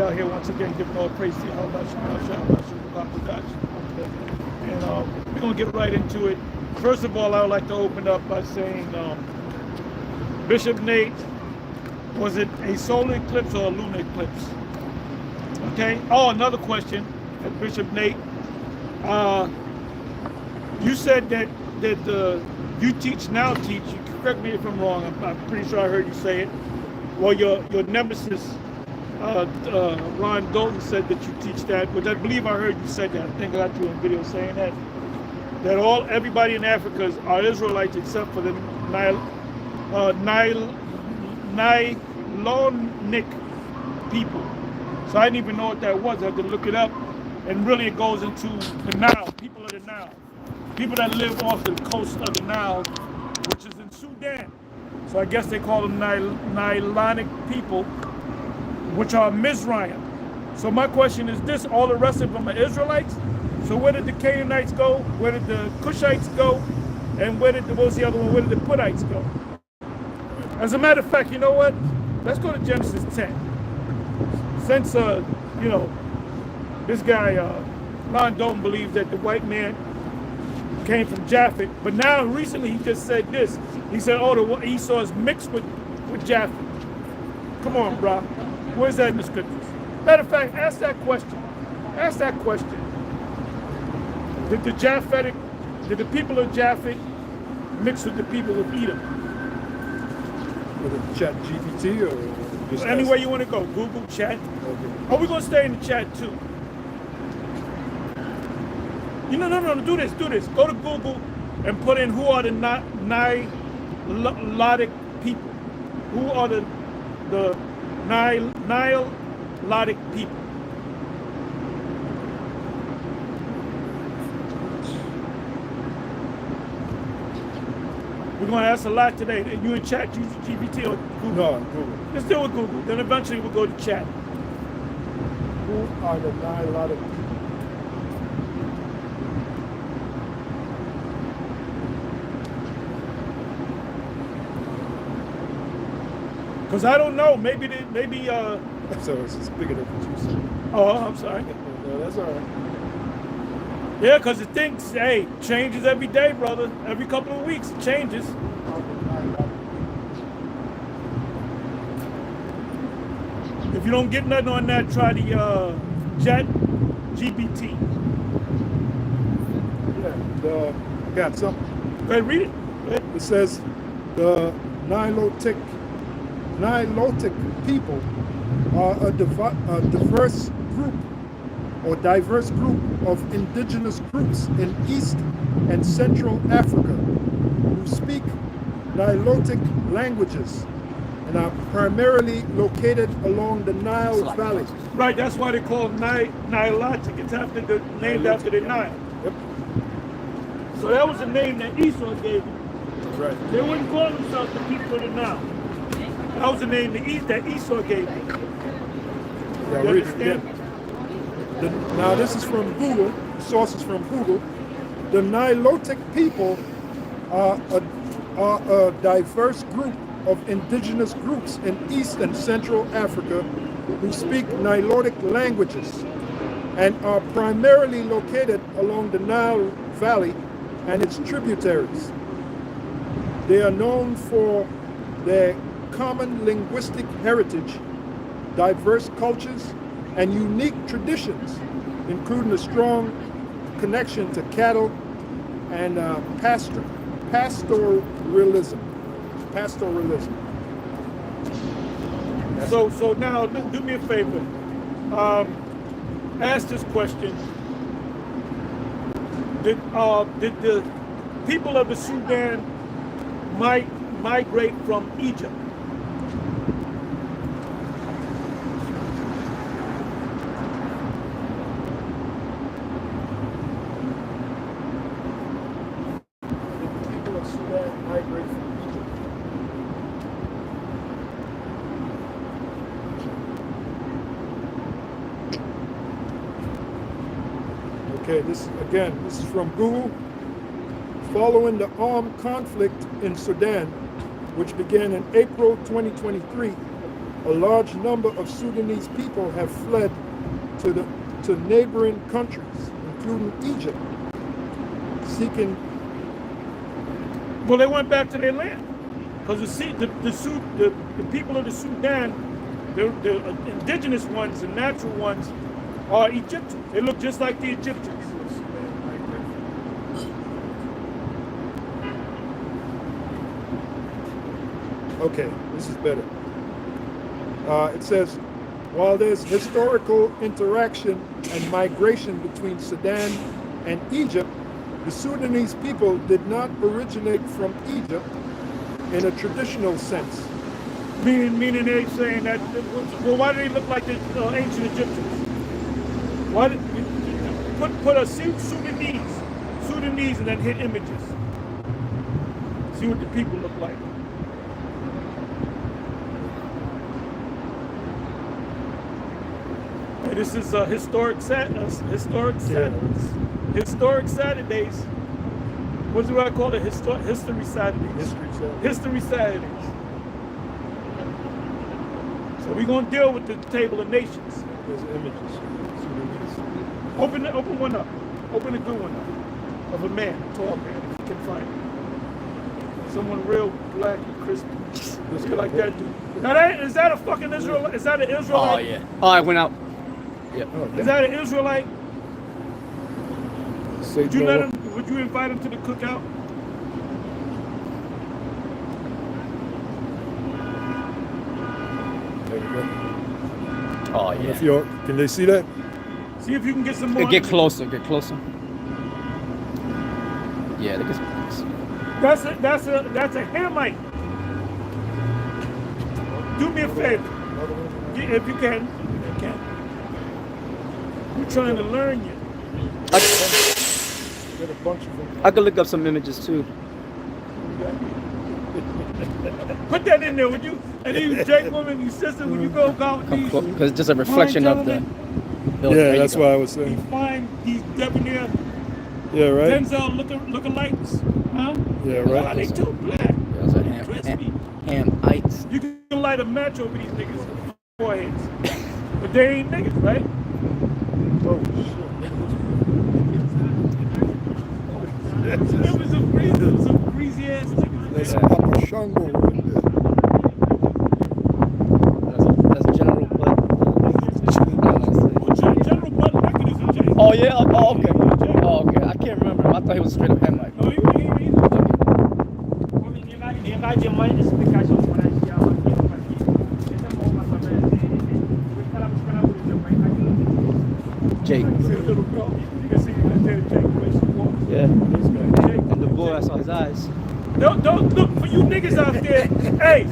out here once again giving all praise to Allah. And we're going to get right into it. First of all, I would like to open up by saying, Bishop Nate, was it a solar eclipse or a lunar eclipse? Okay. Oh, another question, Bishop Nate. You said that you teach now. You correct me if I'm wrong. I'm pretty sure I heard you say it. Well, your nemesis, Ron Dalton, said that you teach that, which I believe I heard you said that. I think I got you on video saying that. That everybody in Africa are Israelites except for the Nilonic people. So I didn't even know what that was. I had to look it up. And really it goes into the Nile, people of the Nile. People that live off the coast of the Nile, which is in Sudan. So I guess they call them Nilonic people, which are Mizraim. So my question is this: all the rest of them are Israelites? So where did the Canaanites go? Where did the Cushites go? And what was the other one? Where did the Puttites go? As a matter of fact, you know what? Let's go to Genesis 10. Since, this guy, Ron Dalton, believes that the white man came from Japhet, but now recently he just said this. He said, oh, the Esau is mixed with Japhet. Come on, bro. Where's that in the scriptures? Matter of fact, ask that question. Ask that question. Did the people of Japhet mix with the people of Edom? With a chat GPT or just anywhere you want to go, Google, chat. Okay. Oh, we're going to stay in the chat too. No, do this. Go to Google and put in who are the Nilotic people. Who are the Nilotic people? We're going to ask a lot today. You in chat, use GPT or Google? No, Google. Let's deal with Google. Then eventually we'll go to chat. Who are the Nilotic people? Because I don't know. Maybe. So it's bigger than what you said. Oh, I'm sorry. No, that's all right. Yeah, because the thing, hey, changes every day, brother. Every couple of weeks, it changes. If you don't get nothing on that, try the Chat GPT. Yeah, got something. Go ahead, read it. Go ahead. It says the Nilotic people are a diverse group of indigenous groups in East and Central Africa who speak Nilotic languages and are primarily located along the Nile Valley. Right, that's why they call them Nilotic. It's named after the Nile. Yep. So that was the name that Esau gave them. Right. They wouldn't call themselves the people of the Nile. That was the name that Esau gave them. Yeah, read it again. Now this is from Google, sources from Google. The Nilotic people are a diverse group of indigenous groups in East and Central Africa who speak Nilotic languages and are primarily located along the Nile Valley and its tributaries. They are known for their common linguistic heritage, diverse cultures, and unique traditions, including a strong connection to cattle and pastoralism. So now, do me a favor. Ask this question: Did the people of the Sudan migrate from Egypt? Okay, this is from Google. Following the armed conflict in Sudan, which began in April 2023, a large number of Sudanese people have fled to neighboring countries, including Egypt, seeking. Well, they went back to their land because the people of the Sudan, the indigenous ones, the natural ones, are Egyptians. They look just like the Egyptians. Okay, this is better. It says, while there's historical interaction and migration between Sudan and Egypt, the Sudanese people did not originate from Egypt in a traditional sense. Meaning they're saying that, well, why do they look like the ancient Egyptians? Why did put a Sudanese and then hit images. See what the people look like. And this is historic Saturdays. Historic Saturdays. What do I call it? History Saturdays. History Saturdays. So we're gonna deal with the Table of Nations. There's images. Open one up. Open a good one up. Of a man, a tall man, if you can find it. Someone real black and crispy. Just like that dude. Now is that a fucking Israelite? Is that an Israelite? Oh yeah. Oh, I went out. Yeah. Is that an Israelite? Would you let him? Would you invite him to the cookout? There you go. Oh yeah. Can they see that? See if you can get some more. Get closer. Get closer. Yeah, look at That's a Hamite. Do me a favor, if you can. We're trying to learn you. I could look up some images too. Put that in there, would you? And then you Jake woman, you sister, when you go with these. Because it's just a reflection of the. Yeah, that's why I was saying. You find these debonair. Yeah, right. Denzel lookalikes, huh? Yeah, right. Oh, they too black. Crispy. Hamites. You can light a match over these niggas' foreheads, but they ain't niggas, right? Oh shit. It was some greasy ass niggas. That's Papa Shango right there. That's General Bud. General Bud Record is in jail. Oh yeah. Oh okay. Oh okay. I can't remember. I thought he was straight up Hamite. No, he ain't. Jake. You can see Lieutenant Jake the way she walks. Yeah. And the boy, I saw his eyes. Don't look for you niggas out there. Hey,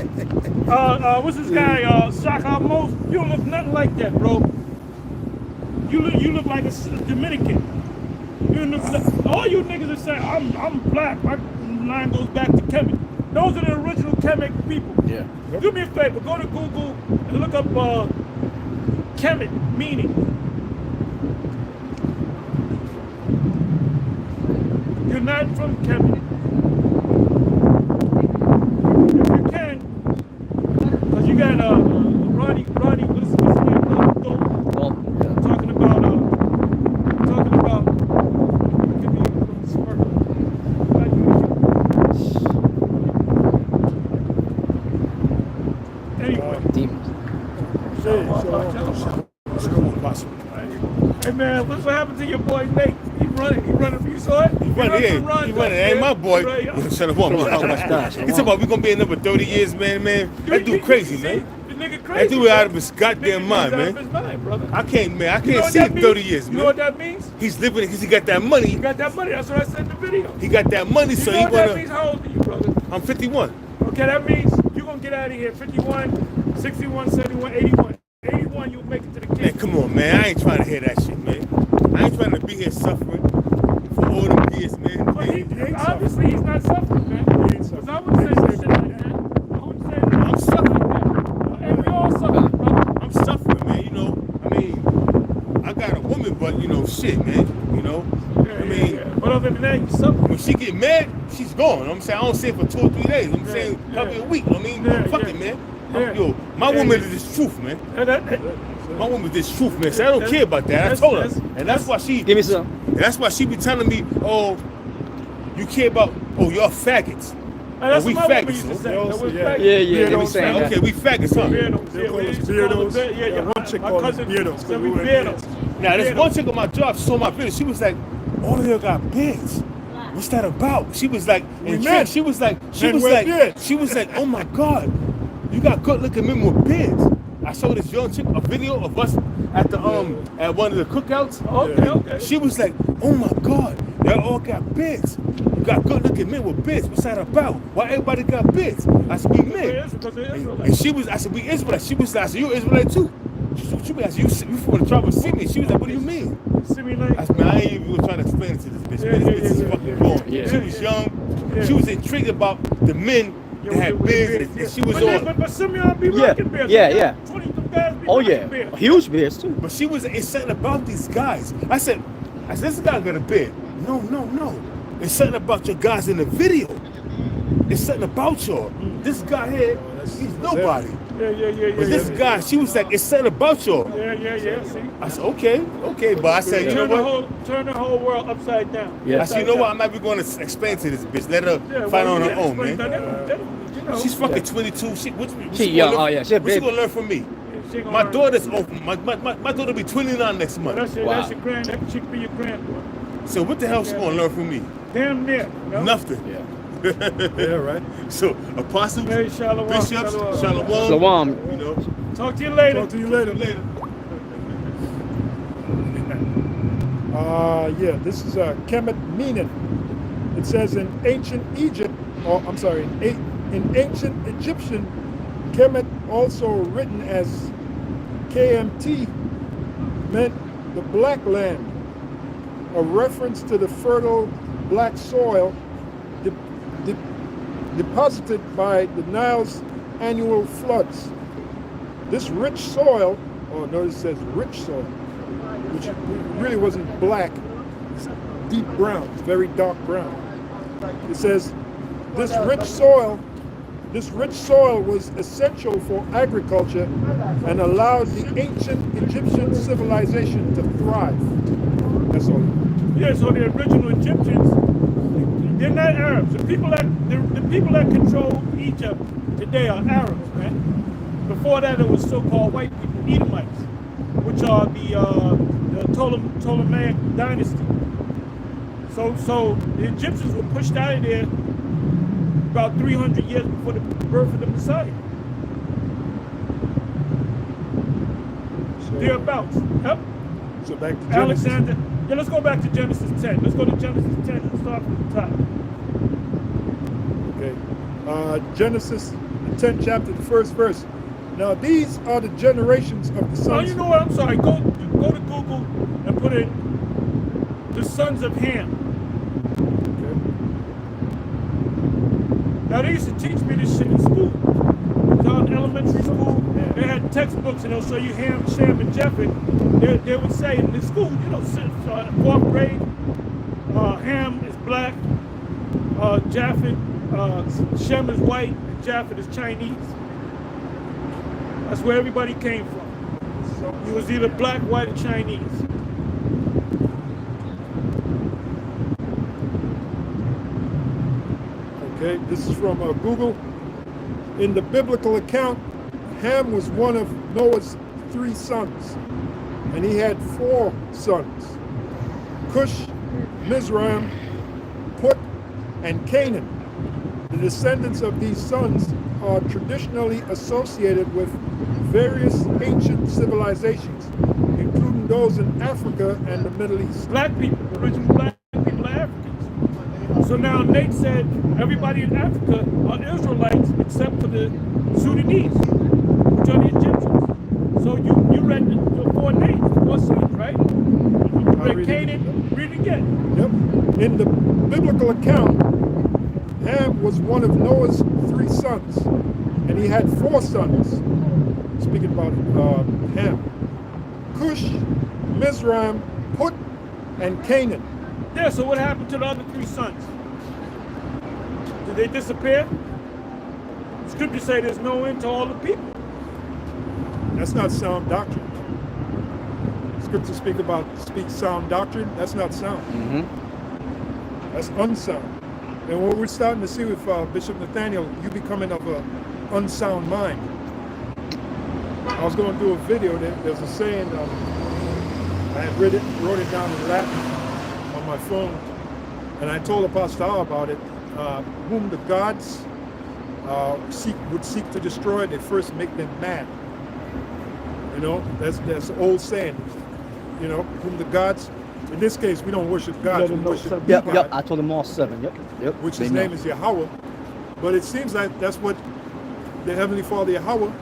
what's this guy? Shaka Most. You don't look nothing like that, bro. You look like a Dominican. You look all you niggas are saying I'm black. My line goes back to Kemet. Those are the original Kemet people. Yeah. Do me a favor. Go to Google and look up Kemet meaning. You're not from Kemet. If you can, because you got Ronnie, what's his name? Talking about give me a smirk. Anyway. Demons. Hey man, what happened to your boy Nate? He running for you, saw it? He running. Ain't my boy. Shut up, man. He talking about we gonna be in there for 30 years, man. That dude crazy, man. The nigga crazy. That dude out of his goddamn mind, man. I can't see 30 years, man. You know what that means? He's living because he got that money. He got that money. That's what I said in the video. He got that money, so you know he what wanna. That means? How old are you, brother? I'm 51. Okay, that means you're gonna get out of here 51, 61, 71, 81. 81, you'll make it to the king. Man, come on, man. I ain't trying to hear that shit, man. I ain't trying to be here suffering for all them years, man. But obviously he's not suffering, man. Because I wouldn't say some shit like that. I wouldn't say that. I'm suffering. And we all suffer, brother. I'm suffering, man. You know, I mean, I got a woman, but shit, man. But other than that, you suffer. When she get mad, she's gone. I'm saying I don't say it for 2 or 3 days. I'm saying probably a week. Fuck it, man. Yo, My woman is this truth, man. My woman is this truth, man. So I don't care about that. I told her, and that's why she. Give me some. And that's why she be telling me, oh, you care about, oh, y'all faggots. That's we what my woman faggots. used to say. Also, That we're yeah. faggots. They be saying that. Okay, we faggots, huh? Beardos. They Yeah, call we us used to call them beardos. Yeah. One chick My called us cousin beardos, said 'cause we we wear beardos. Now, this Beardos. one chick on my job saw my video. She was like, all of y'all got beards. What's that about? She was like, and men. she was like, beards. she was like, oh my God, you got good looking men with beards. I showed this young chick a video of us at the at one of the cookouts. Okay. She was like, oh my God, y'all all got beards. You got good looking men with beards. What's that about? Why everybody got beards? I said, we men. Because they're And Israelites. she was, I said, we Israelites. She was like, I said, you Israelite too? She said, what you mean? I said, you from the tribe of Simeon. She was like, what do you mean? Simulate. I said, man, I ain't even trying to explain it to this bitch. Man, this bitch is fucking wrong. Yeah. She was young. Yeah. She was intrigued about the men that had beards. And she was on. But Simeon be Yeah. rocking beards. Yeah. 20 of guys be Oh rocking yeah, beards. huge beers too. But she was, it's something about these guys. I said, this guy got a beard. No. It's something about your guys in the video. It's something about y'all. This guy here, he's nobody. Yeah. But this guy, she was like, it's something about y'all. Yeah. See? I said, okay. But I said, you know what? Turn the whole world upside down. Yeah. I said, you know what? I'm not even going to explain to this bitch. Let her find on her own, man. She's fucking 22. She young. Oh yeah, she a What she baby. gonna learn from me? My daughter's open. My daughter be 29 next month. That's your Wow. grand. That chick be your granddaughter. So what the hell she gonna learn from me? Damn near. No? Nothing. Yeah. Yeah, right. So apostles, Hey, shalom. bishops, Shalom. shalom. Shalom. You know. Talk to you later. Talk to you later. Later. Yeah, this is Kemet Menon. It says in ancient Egypt, in ancient Egyptian, Kemet, also written as KMT, meant the black land, a reference to the fertile black soil deposited by the Nile's annual floods. This rich soil, notice it says rich soil, which really wasn't black, it's deep brown, it's very dark brown. It says this rich soil was essential for agriculture and allowed the ancient Egyptian civilization to thrive. That's all. Yeah, so the original Egyptians, they're not Arabs. The people that control Egypt today are Arabs, man. Before that, it was so-called white people, Edomites, which are the Ptolemaic dynasty. So the Egyptians were pushed out of there about 300 years before the birth of the Messiah. Thereabouts. Yep. So back to Genesis. Alexander. Yeah, let's go back to Genesis 10. Let's go to Genesis 10 and start from the top. Okay. Genesis, the 10th chapter, the first verse. Now these are the generations of the sons. Oh, you know what? I'm sorry. Go to Google and put in the sons of Ham. Now they used to teach me this shit in school. In elementary school, they had textbooks and they'll show you Ham, Shem, and Japheth. They would say in the school, you know, fourth grade, Ham is black, Japheth, Shem is white, and Japheth is Chinese. That's where everybody came from. He was either black, white, or Chinese. Okay, this is from Google. In the biblical account, Ham was one of Noah's 3 sons, and he had 4 sons: Cush, Mizraim, Put, and Canaan. The descendants of these sons are traditionally associated with various ancient civilizations, including those in Africa and the Middle East. Black people, original black people are Africans. So now Nate said everybody in Africa are Israelites except for the Sudanese, which are the Egyptians. So you read the 4 names, 4 sons, right? You read Canaan, read it again. Yep. In the biblical account, Ham was one of Noah's 3 sons, and he had 4 sons. Speaking about Ham: Cush, Mizraim, Put, and Canaan. Yeah, so what happened to the other 3 sons? Did they disappear? Scripture say there's no end to all the people. That's not sound doctrine. Scripture speak sound doctrine. That's not sound. That's unsound. And what we're starting to see with Bishop Nathaniel, you becoming of a unsound mind. I was going to do a video. There's a saying. I had wrote it down in Latin on my phone, and I told Apostle Al about it. Whom the gods would seek to destroy, they first make them mad. You know, that's the old saying. You know, whom the gods. In this case, we don't worship gods. We worship Yep, God, yep. I told them all 7. Yep. which his name is Yahweh. But it seems like that's what the Heavenly Father Yahweh,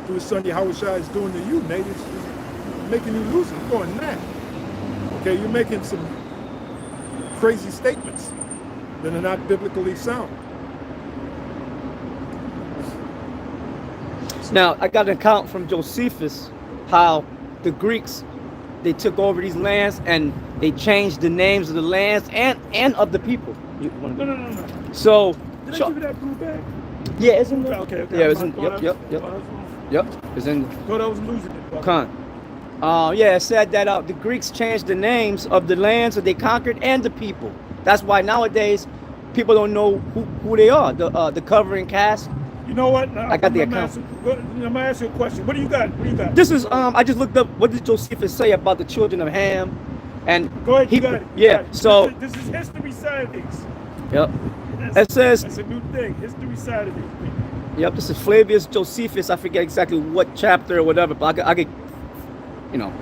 through his son Yahweh Shai, is doing to you, mate. It's making you lose it, you're going mad. Okay, you're making some crazy statements that are not biblically sound. Now, I got an account from Josephus how the Greeks, they took over these lands and they changed the names of the lands and of the people. No. So, Did I give you that blue bag? yeah, it's in there. Okay. Yeah, it's in. Yep. It's in. Thought I was losing it. Con. Yeah, it said that the Greeks changed the names of the lands that they conquered and the people. That's why nowadays people don't know who they are. The covering cast. You know what? I got the account. I'm gonna ask you a question. What do you got? This is I just looked up what did Josephus say about the children of Ham, and Go ahead. You got it. Yeah. So this is history Saturdays. yep. It says. That's a new thing. History Saturdays. Yep. This is Flavius Josephus. I forget exactly what chapter or whatever, but I could, you know.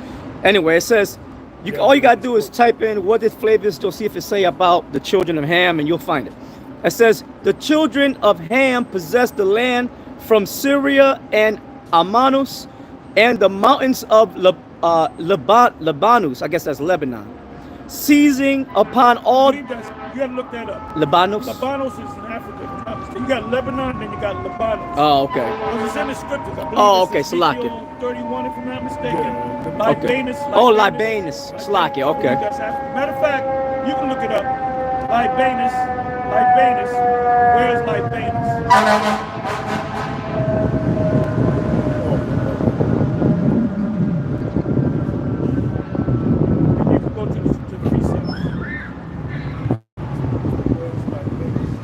Anyway, it says all you gotta do is type in what did Flavius Josephus say about the children of Ham, and you'll find it. It says the children of Ham possessed the land from Syria and Amanus and the mountains of Lebanus. I guess that's Lebanon. Seizing upon all. You gotta look that up. Lebanus. Lebanos is in Africa. You got Lebanon, and then you got Lebanos. Oh, okay. Well, it's in the scriptures. I believe Okay, it's Salakia. Ezekiel 31, if I'm not mistaken. Yeah. Libanus. Oh, Libanus. Salakia. Okay. That's Africa. Matter of fact, you can look it up. Libanus. Where's Libanus? You can go to the precinct. Where's Libanus? Where's Libanus?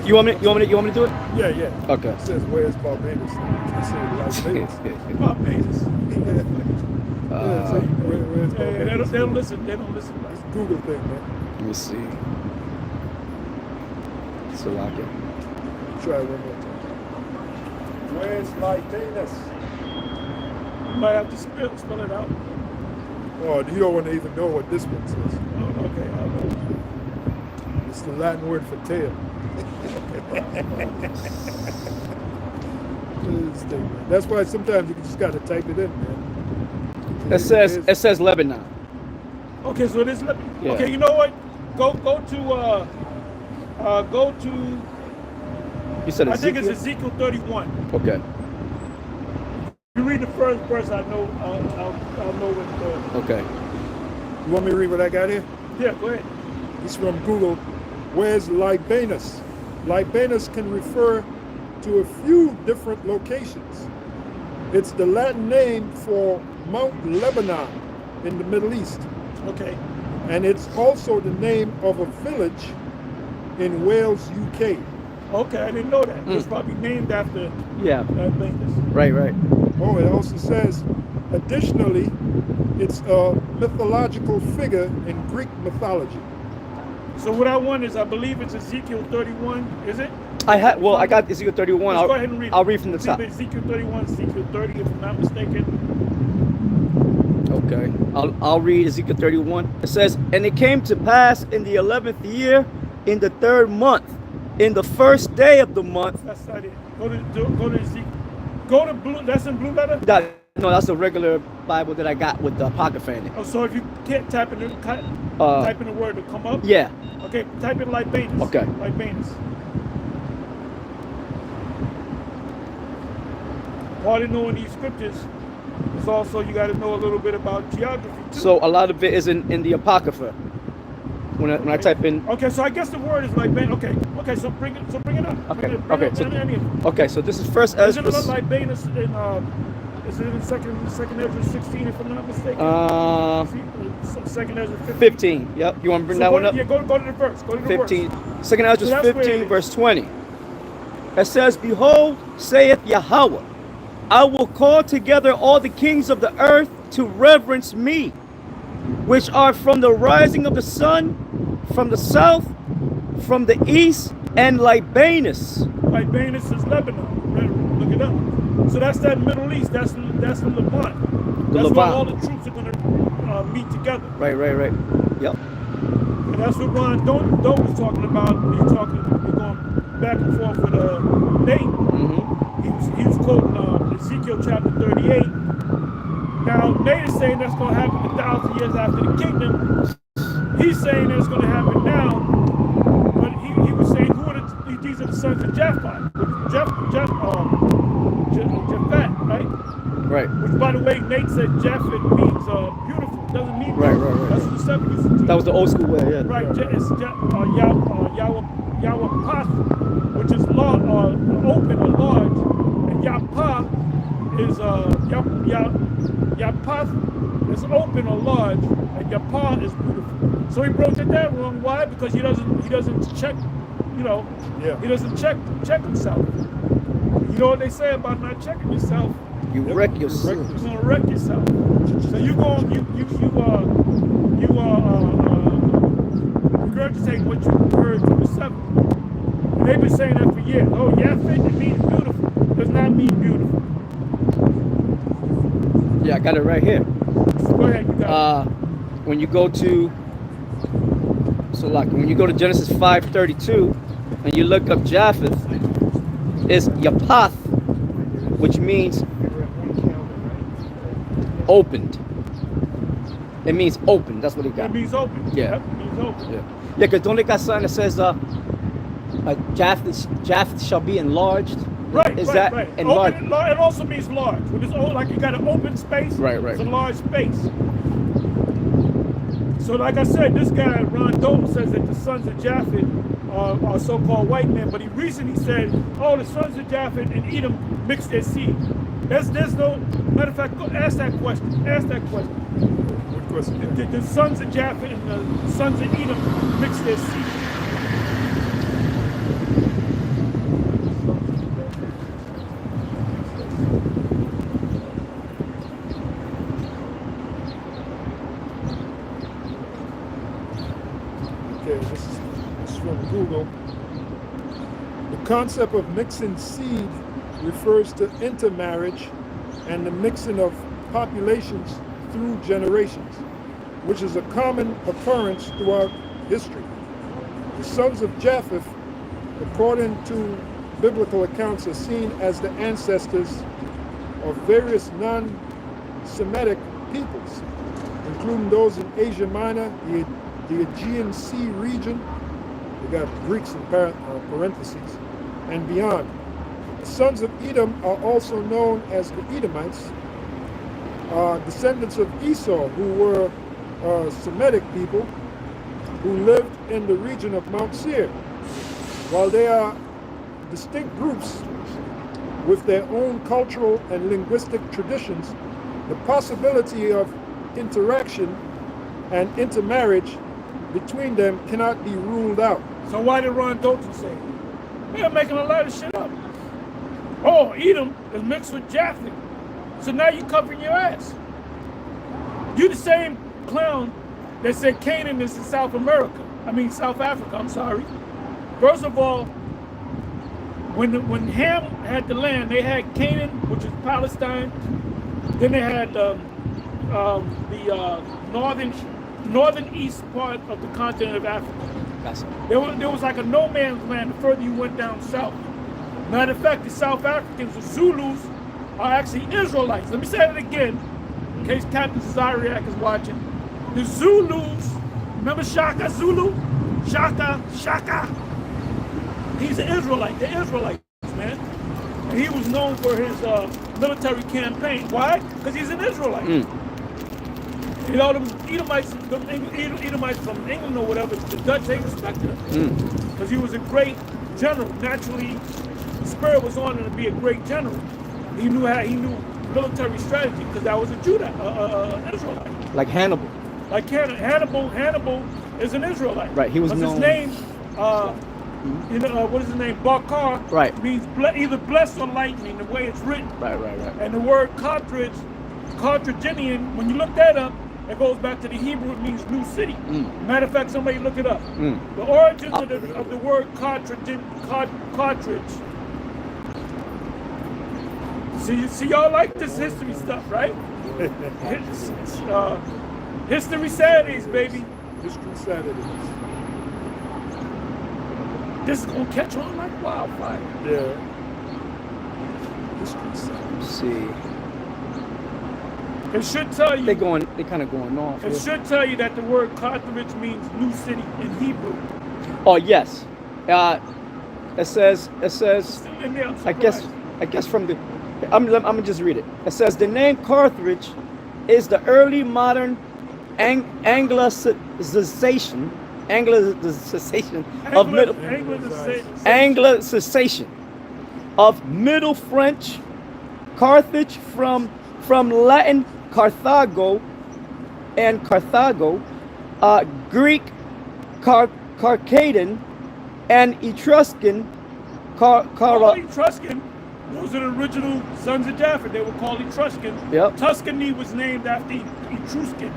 You want me to do it? Yeah. Okay. It says, where's Barbados? I said, Las Vegas. Barbados. Where's Barbados? They don't listen. They don't listen. It's a Google thing, man. Let me see. Salakia. Try one more time. Where's Libanus? You might have to spell it out. Oh, you don't want to even know what this one says. Oh, okay. It's the Latin word for tail. That's why sometimes you just got to type it in, man. It says Lebanon. Okay, so this. Yeah. Okay, you know what? Go to. You said I think Ezekiel? it's Ezekiel 31. Okay. You read the first verse. I know. I'll know what. Okay. You want me to read what I got here? Yeah, go ahead. It's from Google. Where's Libanus? Libanus can refer to a few different locations. It's the Latin name for Mount Lebanon in the Middle East. Okay. And it's also the name of a village in Wales, UK. Okay, I didn't know that. It's probably named after Yeah. Libanus. Right. Oh, it also says, additionally, it's a mythological figure in Greek mythology. So what I want is, I believe it's Ezekiel 31. Is it? I got Ezekiel 31. Let's go ahead and read it. I'll read from the It's top. either Ezekiel 31, Ezekiel 30, if I'm not mistaken. Okay. I'll read Ezekiel 31. It says, and it came to pass in the 11th year, in the 3rd month, in the 1st day of the month. That's not it. Go to Ezekiel. Go to blue. That's in blue letter. No, that's a regular Bible that I got with the apocrypha in it. Oh, so if you can't type in the word to come up. Yeah. Okay, type in Libanus. Okay. Libanus. Hardly knowing these scriptures, It's also, you got to know a little bit about geography too. So a lot of it is in the Apocrypha. When I type in. Okay, so I guess the word is Libanus. Okay, so bring it up. Okay, so this is First Isn't Ezra. it Libanus in is it in second Ezra 16 if I'm not mistaken? Second Ezra 15. Yep. You want to bring that one up? Yeah, go to the verse. Go to the 15. verse. Second Ezra So that's where 15 it is. verse 20. It says, "Behold, saith Yahweh, I will call together all the kings of the earth to reverence me, which are from the rising of the sun, from the south, from the east, and Libanus." Libanus is Lebanon. Look it up. So that's that Middle East. That's the Levant. That's where all the troops are going to meet together. Right. Yep. And that's what Ron Doe was talking about. He's going back and forth with Nate. He was quoting Ezekiel chapter 38. Now Nate is saying that's going to happen 1,000 years after the kingdom. He's saying it's going to happen now. But he was saying these are the sons of Japhet, right? Right. Which, by the way, Nate said Japhet means beautiful. It doesn't mean Right. That's what the 70s. That was the old school way, yeah. Right. It's Yahweh, which is open or large, and Yapah is Yapath is open or large, and Yapah is beautiful. So he broke it down wrong. Why? Because he doesn't check. He doesn't check himself. You know what they say about not checking yourself? You wreck yourself. You're gonna wreck yourself. So you regurgitate what you heard from the seven. And they've been saying that for years. Oh, Yaphet, it means beautiful. Does not mean beautiful. Yeah, I got it right here. Go ahead, you got it. When you go to Genesis 5:32 and you look up Japheth, it's Yapath, which means opened. It means open. That's what it got. It means open. Yeah. Yep, it means open. Yeah, because don't they got something that says Japheth shall be enlarged? Right, Is right, that right. enlarged? Open, it also means large. When it's like you got an open space, Right. It's a large space. So like I said, this guy, Ron Dalton, says that the sons of Japhet are so-called white men, but he recently said, oh, the sons of Japhet and Edom mixed their seed. There's no, matter of fact, go ask that question. What question? The sons of Japhet and the sons of Edom mixed their seed. Okay, this is from Google. The concept of mixing seed refers to intermarriage and the mixing of populations through generations, which is a common occurrence throughout history. The sons of Japheth, according to biblical accounts, are seen as the ancestors of various non-Semitic peoples, including those in Asia Minor, the Aegean Sea region, we got Greeks in parentheses, and beyond. The sons of Edom are also known as the Edomites, descendants of Esau, who were Semitic people who lived in the region of Mount Seir. While they are distinct groups with their own cultural and linguistic traditions, the possibility of interaction and intermarriage between them cannot be ruled out. So why did Ron Dalton say it? They're making a lot of shit up. Oh, Edom is mixed with Japheth. So now you're covering your ass. You the same clown that said Canaan is in South Africa, I'm sorry. First of all, when Ham had the land, they had Canaan, which is Palestine. Then they had the northern east part of the continent of Africa. There was like a no man's land the further you went down south. Matter of fact, the South Africans, the Zulus, are actually Israelites. Let me say it again, in case Captain Zariak is watching. The Zulus, remember Shaka Zulu? Shaka. He's an Israelite. They're Israelites, man. And he was known for his military campaign. Why? Because he's an Israelite. You know, them Edomites from England or whatever, the Dutch, they respected him. Because he was a great general. Naturally, the spirit was on him to be a great general. He knew military strategy because that was a Judah, Israelite. Like Hannibal. Like Hannibal is an Israelite. Right, he was known. His name, what is his name? Bakar. Right. Means either blessed or lightning, the way it's written. Right. And the word Carthaginian, when you look that up, it goes back to the Hebrew. It means new city. Matter of fact, somebody look it up. The origins of the word cartridge. See, y'all like this history stuff, right? History Saturdays, baby. History Saturdays. This is gonna catch on like wildfire. Yeah. History Saturdays. Let's see. It should tell you. They kind of going off. It should tell you that the word Carthage means new city in Hebrew. Oh yes. It says. In there, I guess from the. I'm gonna just read it. It says the name Carthage is the early modern Anglicization of Middle French Carthage from Latin Carthago and Carthago, Greek Carcadian and Etruscan Etruscan. Those are the original sons of Japheth. They were called Etruscans. Yep. Tuscany was named after Etruscan.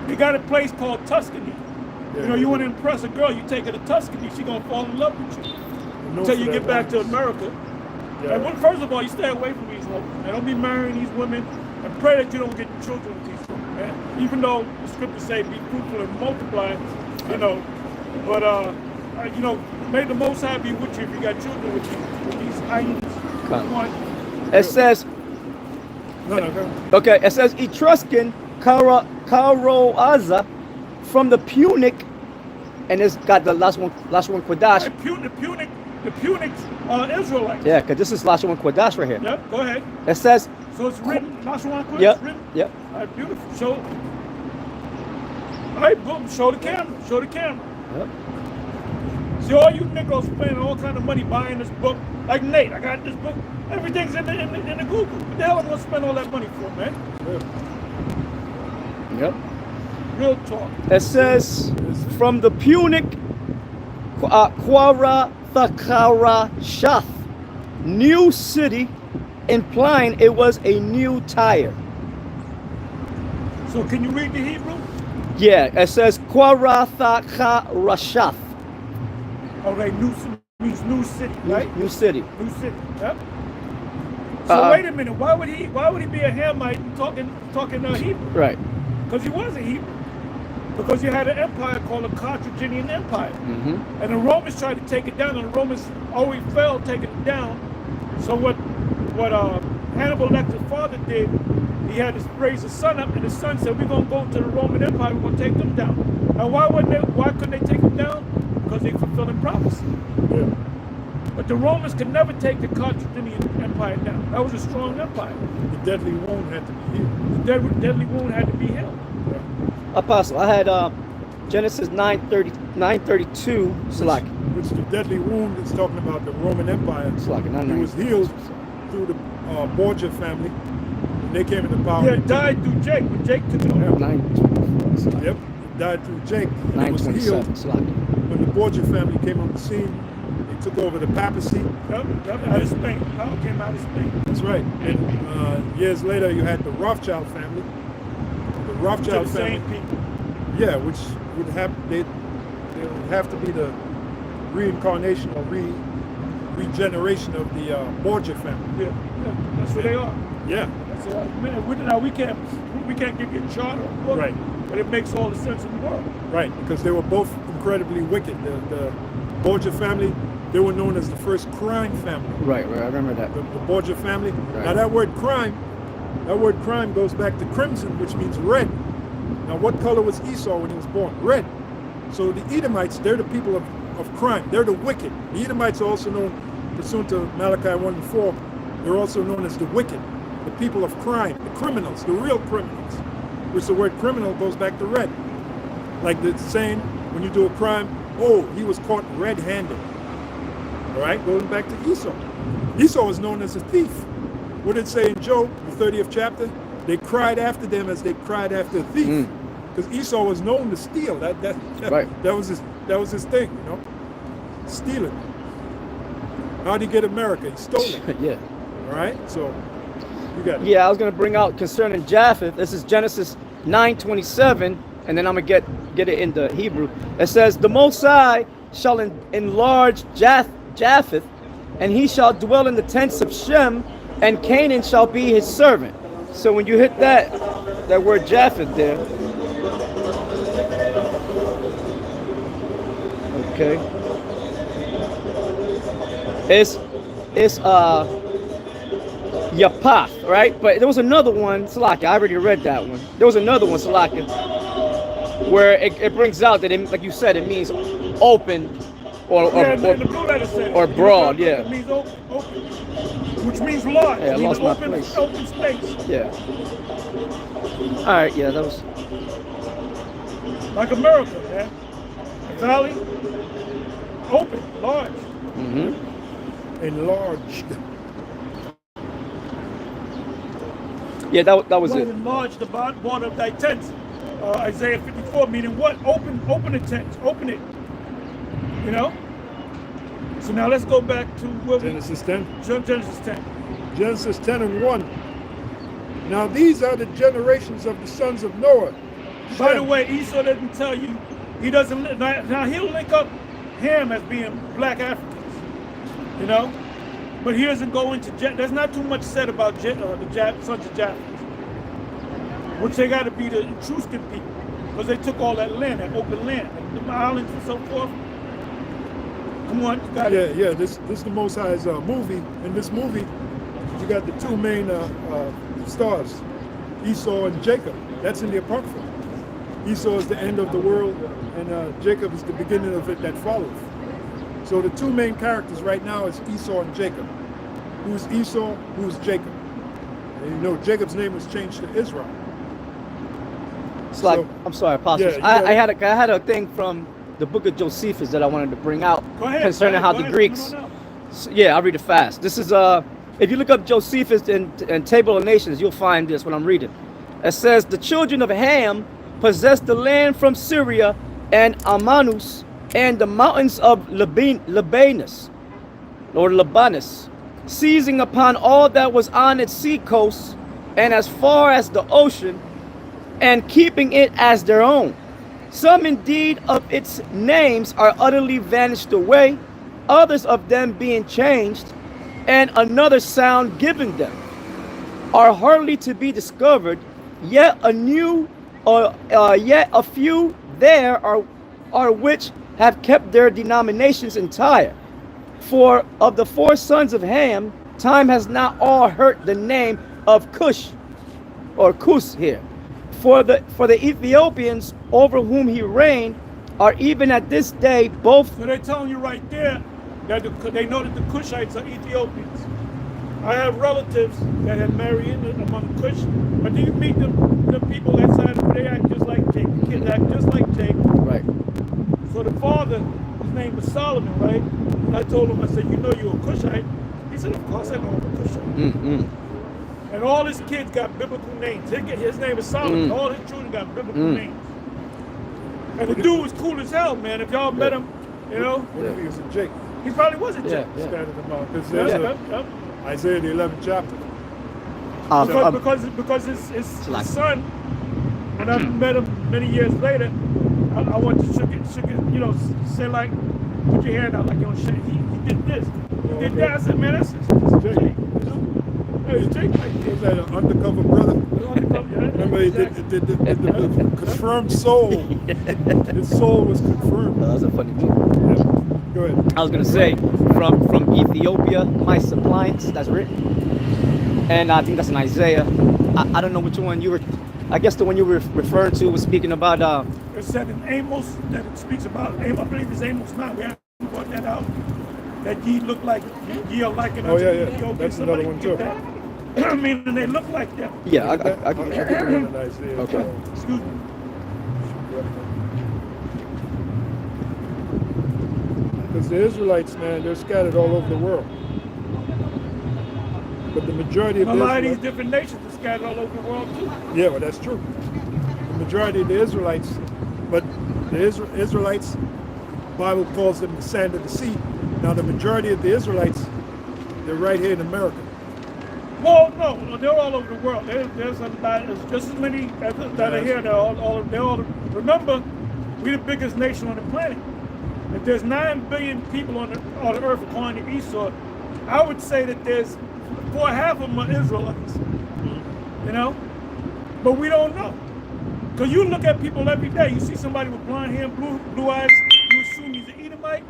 They got a place called Tuscany. You know, you want to impress a girl, you take her to Tuscany, she's going to fall in love with you. Until you get back to America. Yeah. And first of all, you stay away from these women. And don't be marrying these women. And pray that you don't get children with these women. Man. Even though the scriptures say be fruitful and multiply, you know. But, you know, may the Most High be with you if you got children with these hyenas. It says. No. Okay, it says Etruscan Caroaza from the Punic, and it's got the last one Quadash. The Punics are Israelites. Yeah, because this is Lashon Quadash right here. Yep, go ahead. It says. So it's written, Lashon Quadash. Yep. Written? Yep. All right, beautiful. All right, boom. Show the camera. Yep. See, all you niggas spending all kind of money buying this book. Like Nate, I got this book. Everything's in the Google. What the hell am I gonna spend all that money for, man? Yep. Real talk. It says from the Punic Shath, new city, implying it was a new Tyre. So can you read the Hebrew? Yeah, it says Rashath. Okay, means new city, right? New city. New city. Yep. So wait a minute. Why would he be a Hamite and talking Hebrew? Right. Because he was a Hebrew. Because you had an empire called the Carthaginian Empire. And the Romans tried to take it down, and the Romans always failed taking it down. So what Hannibal Lecter's father did, he had to raise his son up, and his son said, we're going to go to the Roman Empire, we're going to take them down. Now why couldn't they take them down? Because they fulfilling prophecy. Yeah. But the Romans could never take the Carthaginian Empire down. That was a strong empire. The deadly wound had to be healed. The deadly wound had to be healed. Apostle, I had Genesis 9:32. Salaki. Which the deadly wound is talking about the Roman Empire. Salaki, not It was healed through the Borgia family. When they came into power. Yeah, it died through Jake, but Jake took it over. 9. Yep, it died through Jake. And it was 9:27. healed Salaki. when the Borgia family came on the scene. They took over the papacy. Yep, out of Spain. Power came out of Spain. That's right. And years later, you had the Rothschild family. The Rothschild family. Same people. Yeah, which would have they would have to be the reincarnation or regeneration of the Borgia family. Yeah, that's what they are. Yeah. That's all. Man, we can't give you a chart or a book, Right. but it makes all the sense in the world. Right, because they were both incredibly wicked. The Borgia family, they were known as the first crime family. Right, I remember that. The Borgia family. Right. Now that word crime goes back to crimson, which means red. Now what color was Esau when he was born? Red. So the Edomites, they're the people of crime. They're the wicked. The Edomites are also known, pursuant to Malachi 1:4, They're also known as the wicked, the people of crime, the criminals, the real criminals, which the word criminal goes back to red. Like the saying, when you do a crime, oh, he was caught red-handed. All right, going back to Esau. Esau is known as a thief. What did it say in Job, the 30th chapter? They cried after them as they cried after a thief. Because Esau was known to steal. That was his thing, you know? Stealing. How did he get America? He stole it. Yeah. All right, so you got it. Yeah, I was going to bring out concerning Japheth. This is Genesis 9:27, and then I'm going to get it into Hebrew. It says, the Most High shall enlarge Japheth, and he shall dwell in the tents of Shem, and Canaan shall be his servant. So when you hit that word Japheth there, okay, it's Yapath, right? But there was another one, Salaki, I already read that one. There was another one, Salaki, where it brings out that, like you said, it means open or broad, yeah. It means open, which means large. Yeah, I lost my place. Open space. Yeah. All right, yeah, that was... Like America, man. Valley, open, large. Enlarged. Yeah, that was it. Enlarge the border of thy tents. Isaiah 54, meaning what? Open the tents, open it. You know? So now let's go back to Genesis 10. Genesis 10. Genesis 10 and 1. Now these are the generations of the sons of Noah. By the way, Esau doesn't tell you, he doesn't, now he'll link up Ham as being black Africans, you know? But he doesn't go into, there's not too much said about the sons of Japheth, which they got to be the Etruscan people, because they took all that land, that open land, the islands and so forth. Come on, you got it. Yeah, this is the Most High's movie. In this movie, you got the two main stars, Esau and Jacob. That's in the Apocrypha. Esau is the end of the world, and Jacob is the beginning of it that follows. So the two main characters right now is Esau and Jacob. Who's Esau? Who's Jacob? And you know, Jacob's name was changed to Israel. It's like, I'm sorry, Apostle. Yeah, I had a thing from the book of Josephus that I wanted to bring out concerning how the Greeks. So, yeah, I'll read it fast. This is if you look up Josephus and Table of Nations, you'll find this when I'm reading. It says the children of Ham possessed the land from Syria and Amanus and the mountains of Libanus, or Libanus, seizing upon all that was on its sea coast and as far as the ocean, and keeping it as their own. Some indeed of its names are utterly vanished away, others of them being changed, and another sound given them, are hardly to be discovered, yet yet a few there are which have kept their denominations entire. For of the four sons of Ham, time has not all heard the name of Cush, or Kus here. For the Ethiopians over whom he reigned are even at this day both. So they're telling you right there that they know that the Cushites are Ethiopians. I have relatives that have married among Cush, but do you meet the people that side of they act just like Jake. The kids act just like Jake. Right. So the father, his name was Solomon, right? And I told him, I said, you know you're a Cushite? He said, of course I know I'm a Cushite. And all his kids got biblical names. His name is Solomon. All his children got biblical names. And the dude was cool as hell, man. If y'all met him, you know. What if he was a Jake? He probably was a Jake. Scattered them out. Because there's Isaiah the 11th chapter. Because his son, when I met him many years later, I went to shook it, you know, say like, put your hand out like you don't shake. He did this. He did that. I said, man, that's Jake. You know? Hey, Jake was that an undercover brother? Remember, he did the confirmed soul. His soul was confirmed. That was a funny movie. Yeah. Go ahead. I was gonna say from Ethiopia, my suppliance. That's written, and I think that's in Isaiah. I don't know which one you were. I guess the one you were referring to was speaking about. It said in Amos that it speaks about. I believe it's Amos 9. We haven't brought that out. that ye look like, ye are likened Oh, unto yeah, the yeah. Ethiopians. That's Somebody another one, get too. that. Meaning they look like them. Yeah, I I'll can. get that in Isaiah. Okay. Excuse me. Because the Israelites, man, they're scattered all over the world. But the majority of A the lot of these Israelites, different nations are scattered all over the world too. yeah, well, that's true. The majority of the Israelites, but the Israelites, Bible calls them the sand of the sea. Now, the majority of the Israelites, they're right here in America. Well, no, they're all over the world. There's a lot, there's just as many that are here. They're all. Remember, we're the biggest nation on the planet. If there's 9 billion people on the earth, according to Esau, I would say that there's half of them are Israelites. You know, but we don't know. Because you look at people every day. You see somebody with blonde hair and blue eyes, you assume he's an Edomite.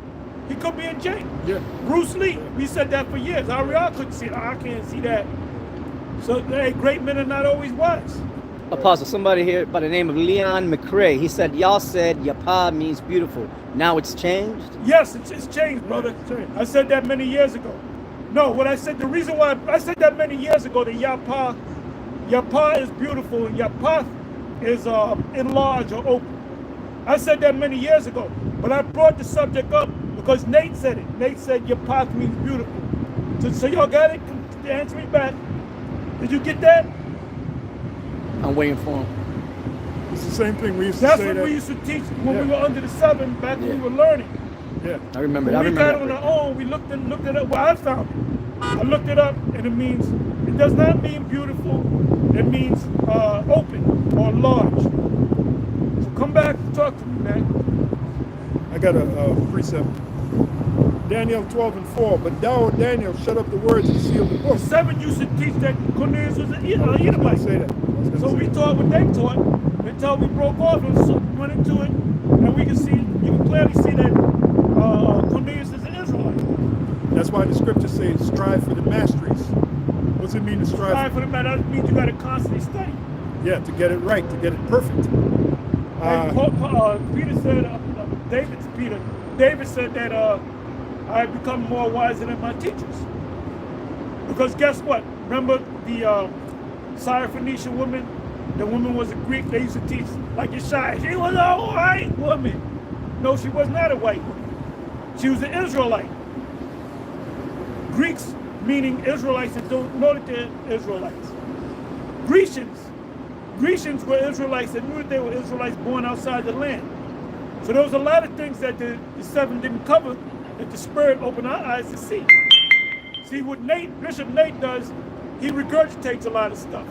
He could be in jail. Yeah. Bruce Lee, we said that for years. Ariel couldn't see it. I can't see that. So, hey, great men are not always wise. Apostle, somebody here by the name of Leon McCrae, he said, y'all said Yapa means beautiful. Now it's changed? Yes, it's changed, brother. it's changed. I said that many years ago. No, what I said, the reason why I said that many years ago, that Yapa is beautiful and Yapath is enlarged or open. I said that many years ago, but I brought the subject up because Nate said it. Nate said Yapath means beautiful. So y'all got it? Answer me back. Did you get that? I'm waiting for him. It's the same thing we used to That's say what that. we used to teach when Yeah. we were under the 7, back when we were learning. Yeah. I remember. When I we got remember. on that. our own, we looked it up. Well, I found it. I looked it up, and it does not mean beautiful. It means open or large. So come back and talk to me, man. I got a precept. Daniel 12:4. But thou, O Daniel, shut up the words and seal the book. 7 used to teach that Cornelius was an I was gonna Edomite. say that. I was gonna So say we that. taught what they taught until we broke off and went into it, and we can see, you can clearly see that Cornelius is an Israelite. That's why the scripture says, strive for the masteries. What's it mean to strive? Sorry for the matter, that means you got to constantly study. Yeah, to get it right, to get it perfect. Peter said, David said that I have become more wiser than my teachers. Because guess what? Remember the Syrophoenician woman? The woman was a Greek. They used to teach like Yeshua. She was a white woman. No, she was not a white woman. She was an Israelite. Greeks, meaning Israelites that don't know that they're Israelites. Grecians were Israelites that knew that they were Israelites born outside the land. So there was a lot of things that the 7 didn't cover that the Spirit opened our eyes to see. See, what Bishop Nate does, he regurgitates a lot of stuff.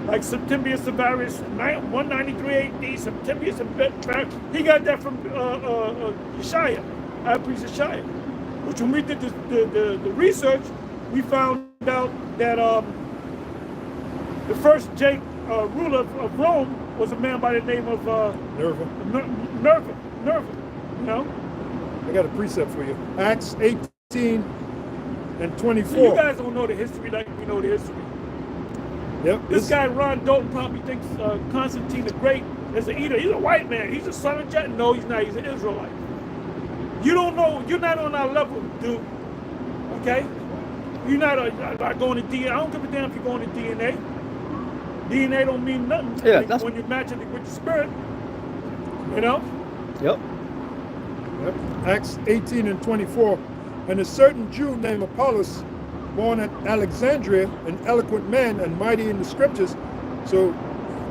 Like Septimius Severus, 193 AD, Septimius Severus, he got that from Yeshaya, High Priest Yeshaya. Which when we did the research, we found out that the first ruler of Rome was a man by the name of Nerva. Nerva, you know? I got a precept for you. Acts 18 and 24. So you guys don't know the history like we know the history. Yep. This guy, Ron Dalton, probably thinks Constantine the Great is an eater. He's a white man. He's a son of Jet. No, he's not. He's an Israelite. You don't know. You're not on our level, dude. Okay? You're not going to DNA. I don't give a damn if you're going to DNA. DNA don't mean nothing when you're matching it with the Spirit. You know? Yep. Acts 18 and 24. And a certain Jew named Apollos, born at Alexandria, an eloquent man and mighty in the scriptures. So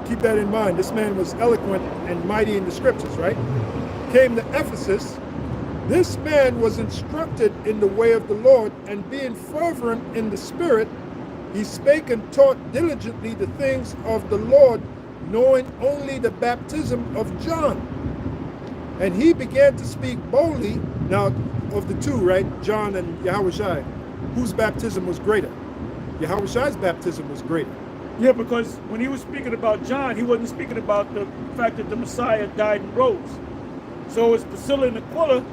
keep that in mind. This man was eloquent and mighty in the scriptures, right? Came to Ephesus. This man was instructed in the way of the Lord, and being fervent in the Spirit, he spake and taught diligently the things of the Lord, knowing only the baptism of John. And he began to speak boldly. Now, of the two, right, John and Yahushua, whose baptism was greater? Yahushua's baptism was greater. Yeah, because when he was speaking about John, he wasn't speaking about the fact that the Messiah died and rose. So it's Priscilla and Aquila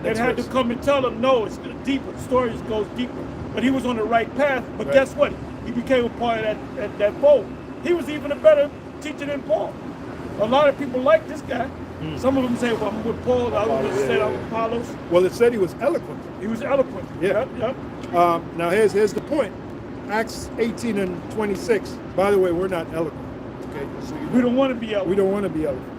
that had to come and tell him, no, it's deeper. The story goes deeper. But he was on the right path. But guess what? He became a part of that fold. He was even a better teacher than Paul. A lot of people like this guy. Some of them say, well, I'm with Paul. The other ones say I'm with Apollos. Well, it said he was eloquent. He was eloquent. Yeah. Yep. Now here's the point. Acts 18 and 26. By the way, we're not eloquent. Okay, so We don't want to be eloquent. we don't want to be eloquent.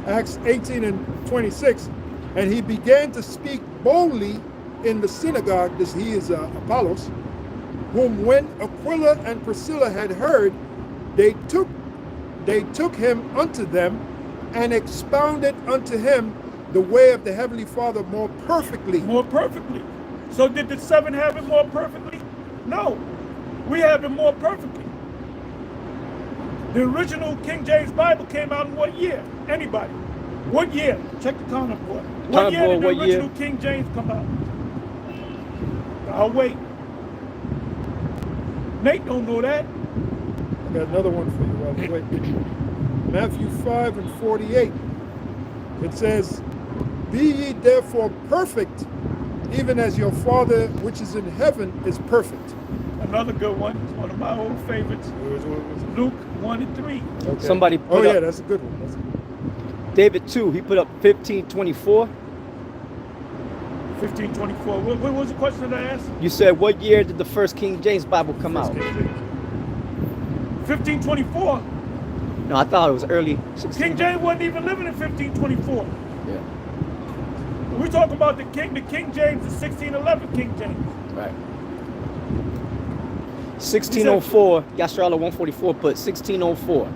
Acts 18 and 26. And he began to speak boldly in the synagogue. He is Apollos, whom when Aquila and Priscilla had heard, they took him unto them and expounded unto him the way of the Heavenly Father more perfectly. More perfectly. So did the 7 have it more perfectly? No. We have it more perfectly. The original King James Bible came out in what year? Anybody? What year? Check the comment board. What year did the original King James come out? I'll wait. Nate don't know that. I got another one for you while we wait. Matthew 5 and 48. It says, Be ye therefore perfect, even as your Father which is in heaven is perfect. Another good one. It's one of my old favorites. Luke 1 and 3. Okay. Somebody put up, that's a good one. That's a good one. David 2, he put up 1524. 1524. What was the question that I asked? You said, what year did the first King James Bible come out? 1524. No, I thought it was early 16. King James wasn't even living in 1524. Yeah, We're talking about the King James is 1611 King James. right. 1604, Yasharala 144 put 1604.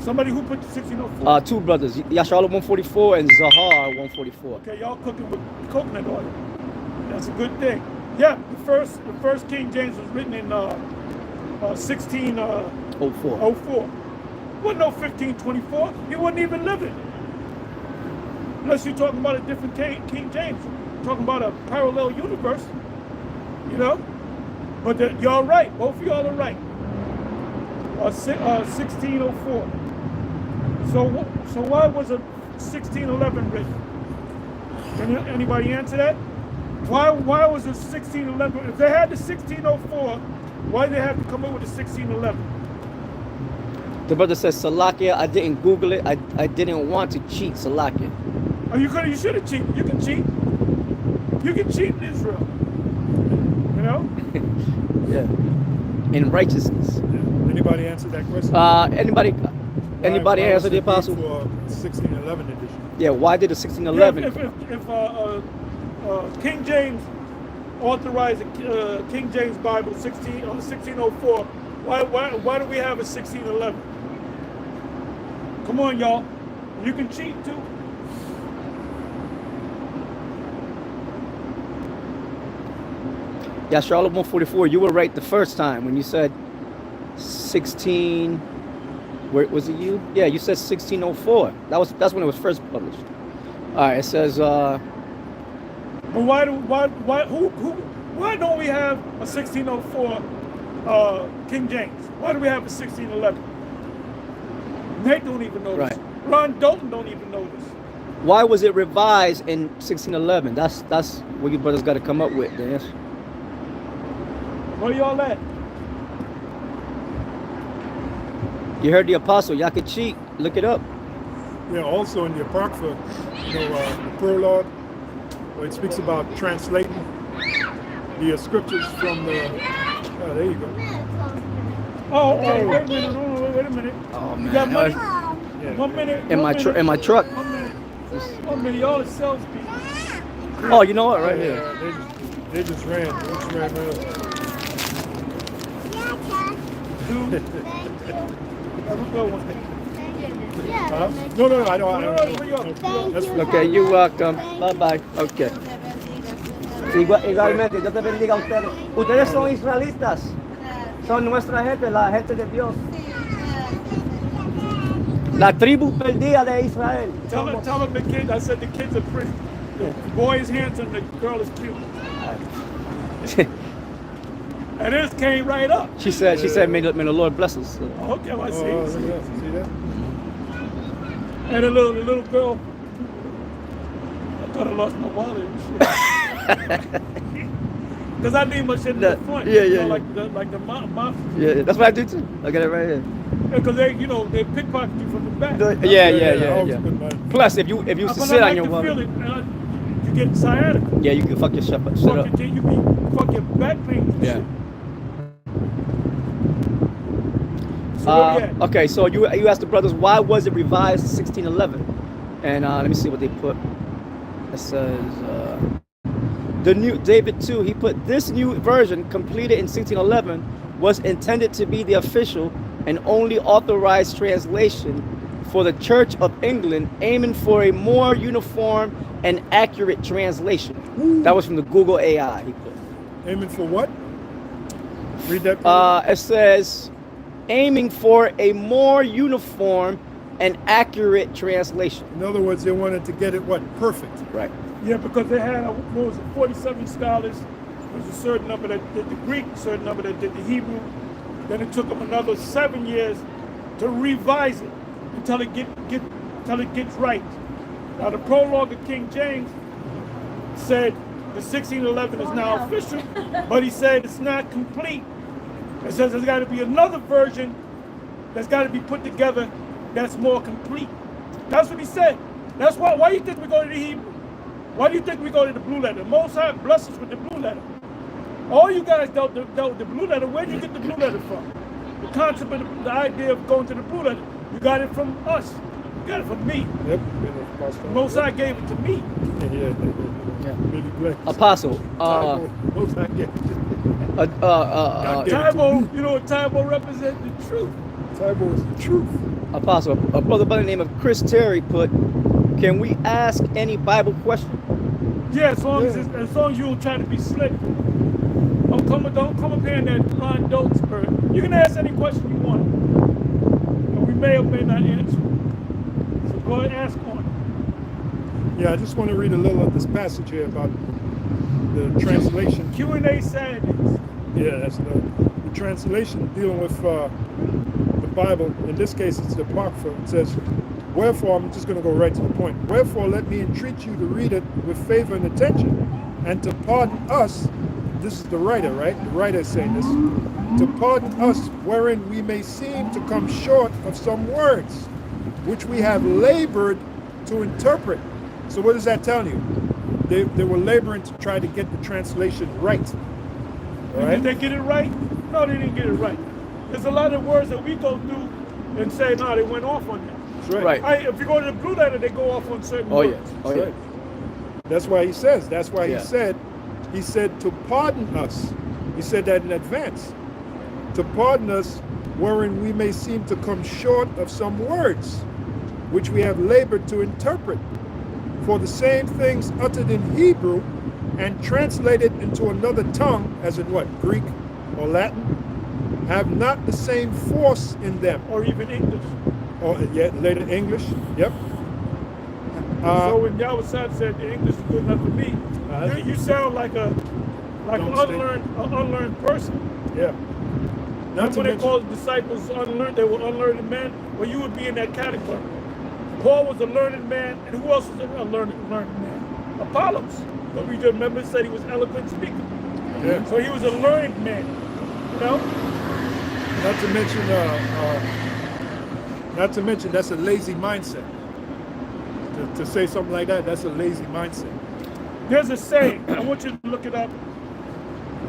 Somebody who put the 1604. Two brothers, Yasharala 144 and Zahar 144. Okay, y'all cooking with coconut oil. That's a good thing. Yeah, the first King James was written in 1604. 04. Wasn't no 1524. He wasn't even living. Unless you're talking about a different King James. Talking about a parallel universe. You know? But y'all right. Both of y'all are right. 1604. So why was a 1611 written? Can anybody answer that? Why was it 1611? If they had the 1604, why did they have to come up with the 1611? The brother says, Salakia, I didn't Google it. I didn't want to cheat, Salakia. Oh, you should have cheated. You can cheat. You can cheat in Israel. You know? Yeah. In righteousness. Yeah. Anybody answer that question? Anybody Why answer was the it apostle? for 1611 edition. Yeah, why did the 1611? If King James authorized the King James Bible 1604, why do we have a 1611? Come on, y'all. You can cheat too. Yeah, Charlotte 144, you were right the first time when you said 16. Where was it you? Yeah, you said 1604. That's when it was first published. All right, it says But why don't we have a 1604 King James? Why do we have a 1611? Nate don't even know this. Right. Ron Dalton don't even know this. why was it revised in 1611? That's what you brothers got to come up with, Dennis. Where y'all at? You heard the apostle, y'all could cheat. Look it up. Yeah, also in the Apocrypha, the prologue, where it speaks about translating the scriptures from the. Oh, there you go. Oh, wait a minute. Wait a minute. Oh, You got money? Yeah. 1 minute. In my truck. 1 minute. 1 minute. Y'all are salespeople. Oh, you know what? Right here. Yeah, they just ran. They just ran right. Dude. Have a good one. Huh? No, I don't. That's Okay, you're welcome. Bye bye. Okay. Igualmente, Dios te bendiga a ustedes. Ustedes son israelitas. Son nuestra gente, la gente de Dios. La tribu perdida de Israel. Tell them the kids. I said the kids are pretty. The boy is handsome. The girl is cute. And this came right up. She said, may the Lord bless us. Okay, I see. look at that. See that? And the little girl. I thought I lost my wallet. Because I need my shit in the front. Yeah, you yeah, know, yeah. like the mafia. Yeah, that's what I do too. I got it right here. Because they, you know, they pickpocket you from the back. Yeah. always put mine. Plus, if you But sit I on like your to feel woman, it. You get sciatica. yeah, you can fuck your shit up. Fuck your, you be fucking back pain. And Yeah. shit. So where we at? Okay, so you asked the brothers why was it revised in 1611, and let me see what they put. It says the new David 2. He put this new version completed in 1611 was intended to be the official and only authorized translation for the Church of England, aiming for a more uniform and accurate translation. That was from the Google AI. He put. Aiming for what? Read that. It says aiming for a more uniform and accurate translation. In other words, they wanted to get it what? Perfect. Right. Yeah, because they had, what was it, 47 scholars. There was a certain number that did the Greek, a certain number that did the Hebrew. Then it took them another 7 years to revise it until it gets right. Now the prologue of King James said the 1611 is now official, but he said it's not complete. It says there's got to be another version that's got to be put together that's more complete. That's what he said. That's why you think we go to the Hebrew? Why do you think we go to the blue letter? Most High bless us with the blue letter. All you guys dealt with the blue letter. Where did you get the blue letter from? The concept of the idea of going to the blue letter. You got it from us. You got it from me. Yep. Most High gave it to me. Yeah. Really blessed. Apostle. Most High gave it. Tybo, you know what Tybo represents? The truth. Tybo is the truth. Apostle. A brother by the name of Chris Terry put, can we ask any Bible question? Yeah, as long as you don't try to be slick. Don't come up here in that blind dope spirit. You can ask any question you want. And we may or may not answer. So go ahead and ask one. Yeah, I just want to read a little of this passage here about the translation. Q&A Saturdays. Yeah, that's the translation dealing with the Bible. In this case, it's the Apocrypha. It says, wherefore, I'm just going to go right to the point. Wherefore, let me entreat you to read it with favor and attention, and to pardon us. This is the writer, right? The writer is saying this. To pardon us, wherein we may seem to come short of some words, which we have labored to interpret. So what is that telling you? They were laboring to try to get the translation right. All right? Did they get it right? No, they didn't get it right. There's a lot of words that we go through and say, no, they went off on that. That's right. If you go to the blue letter, they go off on certain Oh, words. yeah. Oh, yeah. That's why he says. That's why Yeah. he said to pardon us. He said that in advance. To pardon us, wherein we may seem to come short of some words, which we have labored to interpret. For the same things uttered in Hebrew and translated into another tongue, as in what, Greek or Latin, have not the same force in them. Or even English. Or later English, yep. So when Yahweh said the English is good enough for me, you sound like an unlearned person. Yeah. Not when they called the disciples unlearned, they were unlearned men. Well, you would be in that category. Paul was a learned man, and who else was a learned man? Apollos. But we just remember it said he was eloquent speaker. Yeah. So he was a learned man. You know? Not to mention that's a lazy mindset. To say something like that, that's a lazy mindset. There's a saying, I want you to look it up.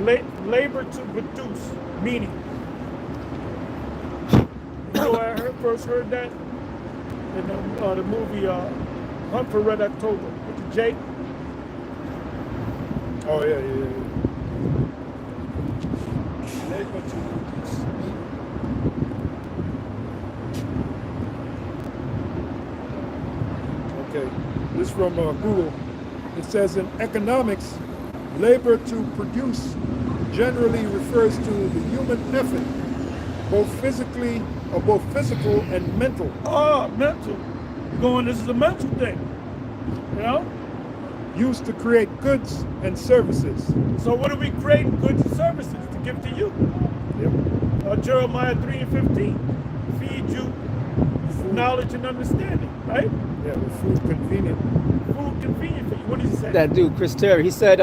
Labor to produce, meaning. You know where I first heard that? In the movie Hunt for Red October with Jake. Oh, yeah. Labor to produce. Okay, this is from Google. It says in economics, labor to produce generally refers to the human effort, both physical and mental. Oh, mental. You're going, this is a mental thing. You know? Used to create goods and services. So what are we creating? Goods and services to give to you. Yep. Jeremiah 3:15. Feed you knowledge and understanding, right? Yeah, with food convenient. Food convenient for you. What did he say? That dude, Chris Terry, he said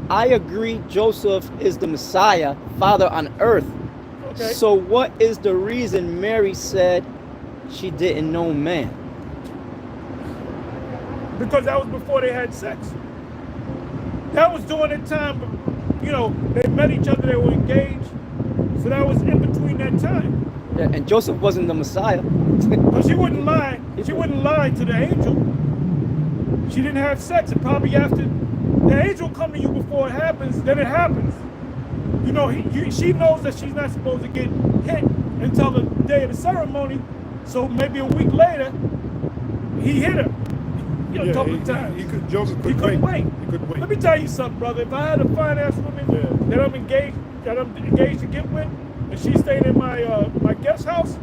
I agree Joseph is the Messiah, Father on earth. Okay. So what is the reason Mary said she didn't know man? Because that was before they had sex. That was during the time, you know, they met each other, they were engaged. So that was in between that time. Yeah, and Joseph wasn't the Messiah. But she wouldn't lie. She wouldn't lie to the angel. She didn't have sex, and probably after the angel come to you before it happens, then it happens. You know, she knows that she's not supposed to get hit until the day of the ceremony. So maybe a week later, he hit her. You know, a couple of times. Joseph He couldn't wait. He couldn't wait. Let me tell you something, brother. If I had a fine ass woman that I'm engaged to get with, and she's staying in my guest house,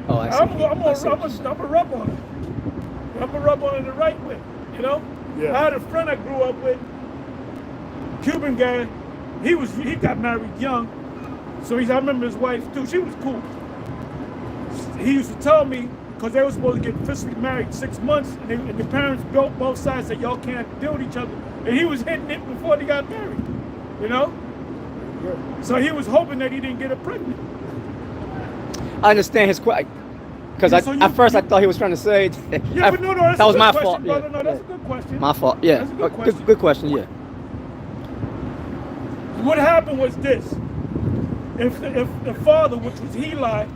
Oh, I see. I'm gonna rub on her. I'm gonna rub on her the right way. You know? Yeah. I had a friend I grew up with, Cuban guy. He got married young, so I remember his wife too. She was cool. He used to tell me, because they were supposed to get officially married 6 months, and the parents built both sides said y'all can't deal with each other, and he was hitting it before they got married. You know? Yeah. So he was hoping that he didn't get her pregnant. I understand his question. Because Yeah, so at first I thought he was trying to say. Yeah, but no, that's that a was good my question, fault. brother. Yeah, No, that's yeah. a good question. My fault. Yeah. That's a good question. Good question. Yeah. What happened was this: if the father, which was Heli,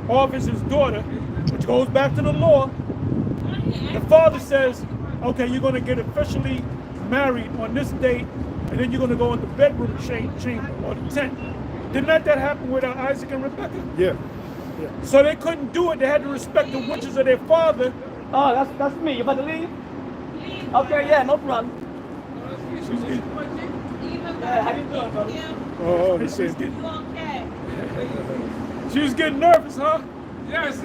offers his daughter, which goes back to the law, the father says, "Okay, you're going to get officially married on this date, and then you're going to go in the bedroom chamber or the tent." Didn't that happen with Isaac and Rebecca? Yeah. Yeah. So they couldn't do it. They had to respect the wishes of their father. Oh, that's me. You about to leave? Okay. Yeah. No problem. How you doing, brother? Oh, he She's said, getting, she was getting nervous, huh? Yes.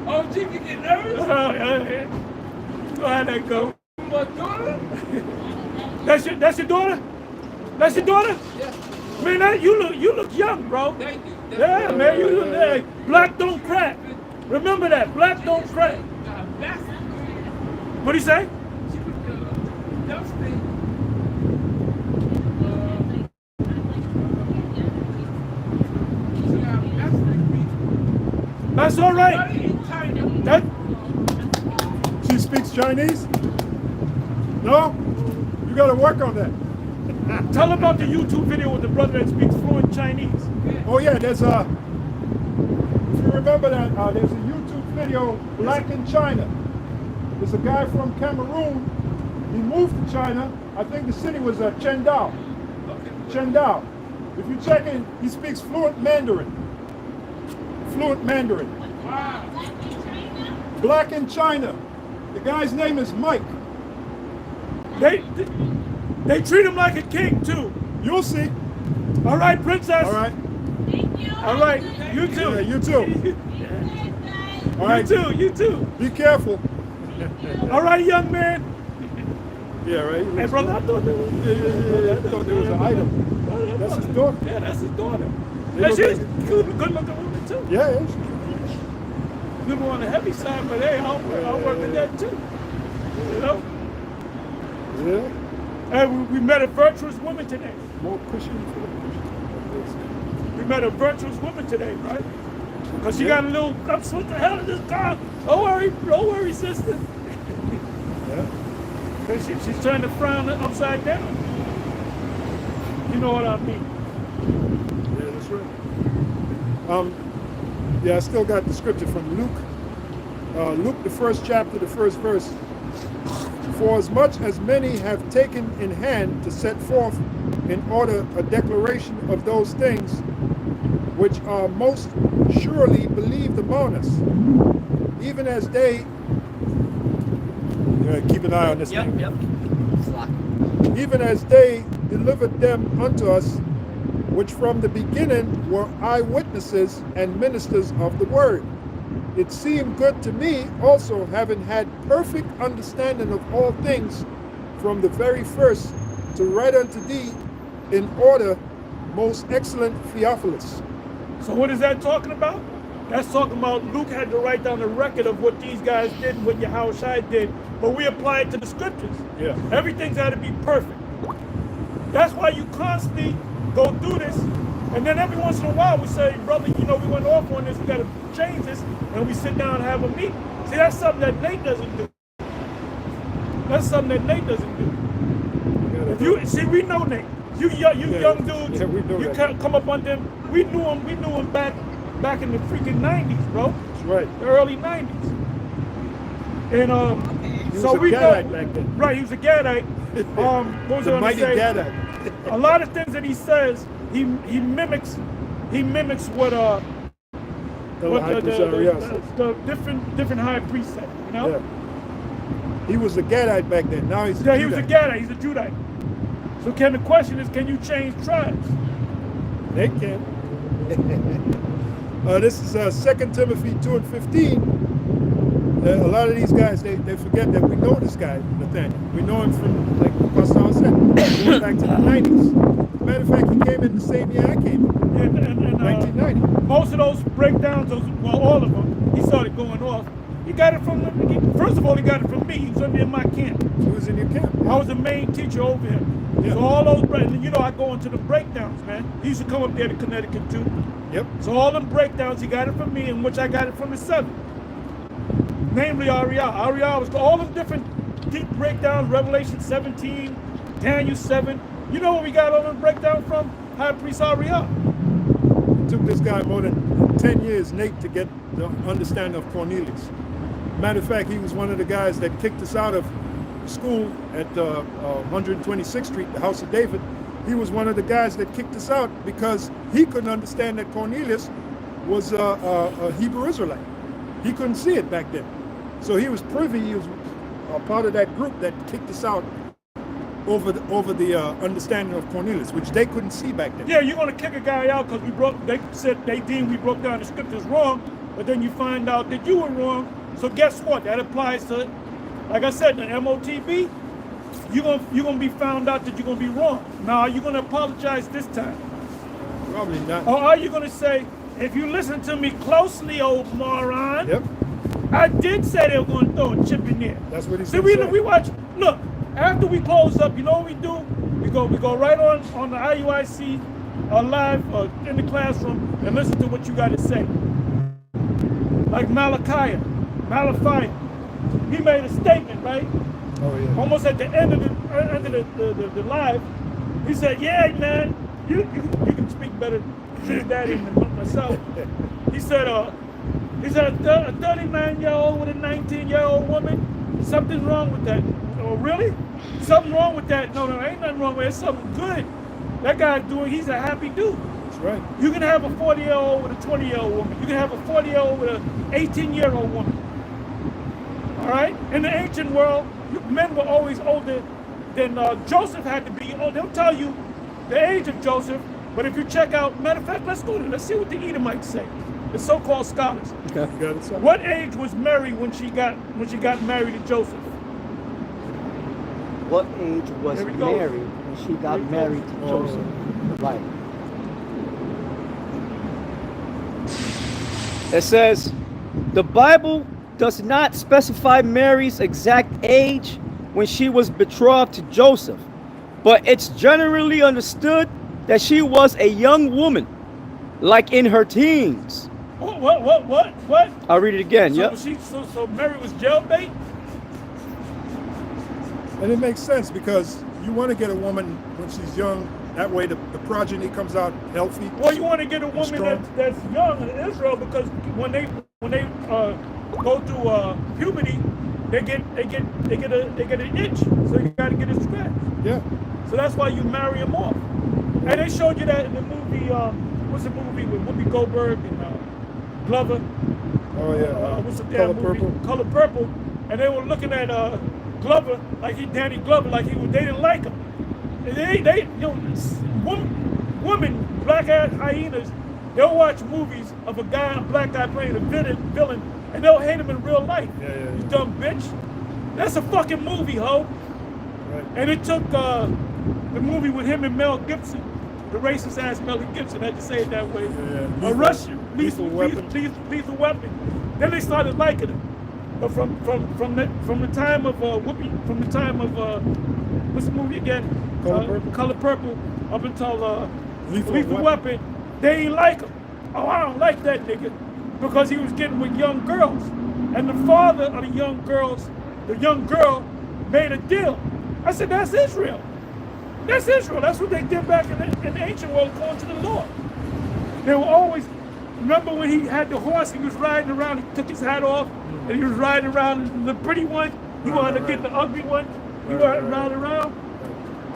Oh, G, you get nervous? Oh, yeah. You know how that go. My daughter? That's your daughter? That's your daughter? Yeah. Man, you look young, bro. Thank you. Yeah, man, you look like black don't crack. Remember that, black don't crack. What'd he say? That's all right. That she speaks Chinese? No? You got to work on that. tell about the YouTube video with the brother that speaks fluent Chinese. Oh yeah, there's a. If you remember that, there's a YouTube video, Black in China. There's a guy from Cameroon. He moved to China. I think the city was Chendao. Chendao. If you check in, he speaks fluent Mandarin. Fluent Mandarin. Wow. Black in China. The guy's name is Mike. They treat him like a king too. You'll see. All right, princess. All right. All right, you too. Yeah, you too. All right. You too. Be careful. All right, young man. Yeah, right. Hey, brother, I thought that was. Yeah. I thought there was an item. That's his daughter. Yeah, that's his daughter. They Yeah, look she's like- good looking woman too. Yeah, yeah. A little on the heavy side, but hey, I'll work with that too. You know? Yeah. And we met a virtuous woman today. More cushion for the cushion. We met a virtuous woman today, right? Because she Yeah. got a little, what the hell is this car? Don't worry, sister. Yeah. Because she's trying to frown it upside down. You know what I mean? Yeah, that's right. Yeah, I still got the scripture from Luke. Luke, the first chapter, the first verse. For as much as many have taken in hand to set forth in order a declaration of those things which are most surely believed among us, even as they keep an eye on this thing. Yep. Even as they delivered them unto us, which from the beginning were eyewitnesses and ministers of the word. It seemed good to me also, having had perfect understanding of all things from the very first, to write unto thee in order, most excellent Theophilus. So what is that talking about? That's talking about Luke had to write down a record of what these guys did and what Yahushua did, but we apply it to the scriptures. Yeah. Everything's got to be perfect. That's why you constantly go through this. And then every once in a while we say, brother, you know, we went off on this, we got to change this, and we sit down and have a meeting. See, that's something that Nate doesn't do. That's something that Nate doesn't do. If you see, we know Nate. You young dudes, we know you that. can't come up on them. We knew him back in the freaking 90s, bro. That's right. The early 90s. And He so was a we Gadite know, back then. right? He was a Gadite. What was The I gonna mighty say? Gadite. A lot of things that he says, he mimics what The high priest Ariel said. the different high priests said, you know? Yeah. He was a Gadite back then. Now he's a Yeah, he was a Judite. Gadite, he's a Judite. So the question is, can you change tribes? They can. This is 2 Timothy 2 and 15. A lot of these guys, they forget that we know this guy, Nathaniel. We know him from, like Pastor said, going back to the 90s. Matter of fact, he came in the same year I came in, And 1990. most of those breakdowns, all of them, he started going off. He got it first of all, he got it from me. He was in my camp. He was in your camp. I was the main teacher over him. Yeah. So all those, you know, I go into the breakdowns, man. He used to come up there to Connecticut too. Yep. So all them breakdowns, he got it from me, in which I got it from the seven. Namely Ariel. Ariel was all them different deep breakdowns, Revelation 17, Daniel 7. You know where we got all them breakdowns from? High Priest Ariel. It took this guy more than 10 years, Nate, to get the understanding of Cornelius. Matter of fact, he was one of the guys that kicked us out of school at 126th Street, the House of David. He was one of the guys that kicked us out because he couldn't understand that Cornelius was a Hebrew Israelite. He couldn't see it back then. So he was privy, he was a part of that group that kicked us out over the understanding of Cornelius, which they couldn't see back then. Yeah, you're gonna kick a guy out because they said they deemed we broke down the scriptures wrong, but then you find out that you were wrong. So guess what? That applies to, like I said, the MOTB. You're gonna be found out that you're gonna be wrong. Now, are you gonna apologize this time? Probably not. Or are you gonna say, if you listen to me closely, old moron, Yep. I did say they were gonna throw a chip in there. That's what he See, said. we watch. Look, after we close up, you know what we do? We go right on the IUIC live in the classroom and listen to what you got to say. Like Malachi, he made a statement, right? Oh yeah. Almost at the end of the live, he said, "Yeah, man, you can speak better than that than myself." He said, a 39-year-old with a 19-year-old woman, something's wrong with that. Oh, really? Something wrong with that? No, ain't nothing wrong with it. It's something good. That guy's he's a happy dude. That's right. You can have a 40-year-old with a 20-year-old woman. You can have a 40-year-old with an 18-year-old woman. All right? In the ancient world, men were always older than Joseph had to be. Oh, they'll tell you the age of Joseph, but if you check out, matter of fact, let's see what the Edomites say. The so-called scholars. You got it, son. What age was Mary when she got married to Joseph? What age was There we go. Mary when she got married to Joseph? Right. It says, the Bible does not specify Mary's exact age when she was betrothed to Joseph, but it's generally understood that she was a young woman, like in her teens. What? I'll read it again. So, Yep. so Mary was jailbait? And it makes sense because you want to get a woman when she's young. That way the progeny comes out healthy. Well, you want to get a woman Strong. that's young in Israel because when they go through puberty, they get an itch. So you got to get it scratched. Yeah. So that's why you marry them off. And they showed you that in the movie. What's the movie with Whoopi Goldberg and Glover? Oh yeah. What's the Color damn movie? Purple. Color Purple. And they were looking at Glover Danny Glover they didn't like him. They women, black-eyed hyenas, they'll watch movies of a black guy playing a villain, and they'll hate him in real life. Yeah. You dumb bitch. That's a fucking movie, ho. Right. And it took the movie with him and Mel Gibson, the racist ass Mel Gibson, I had to say it that way. Yeah. A Russian, Lethal Weapon. lethal weapon. Then they started liking him. But from the time of Whoopi, from the time of what's the movie again? Color Purple, up until Lethal Lethal Weapon, they ain't like him. Oh, I don't like that nigga because he was getting with young girls, and the father of the young girl made a deal. I said, that's Israel. That's Israel. That's what they did back in the ancient world, according to the Lord. They were always. Remember when he had the horse? He was riding around. He took his hat off, and he was riding around the pretty one. He wanted to get the ugly one. He riding around.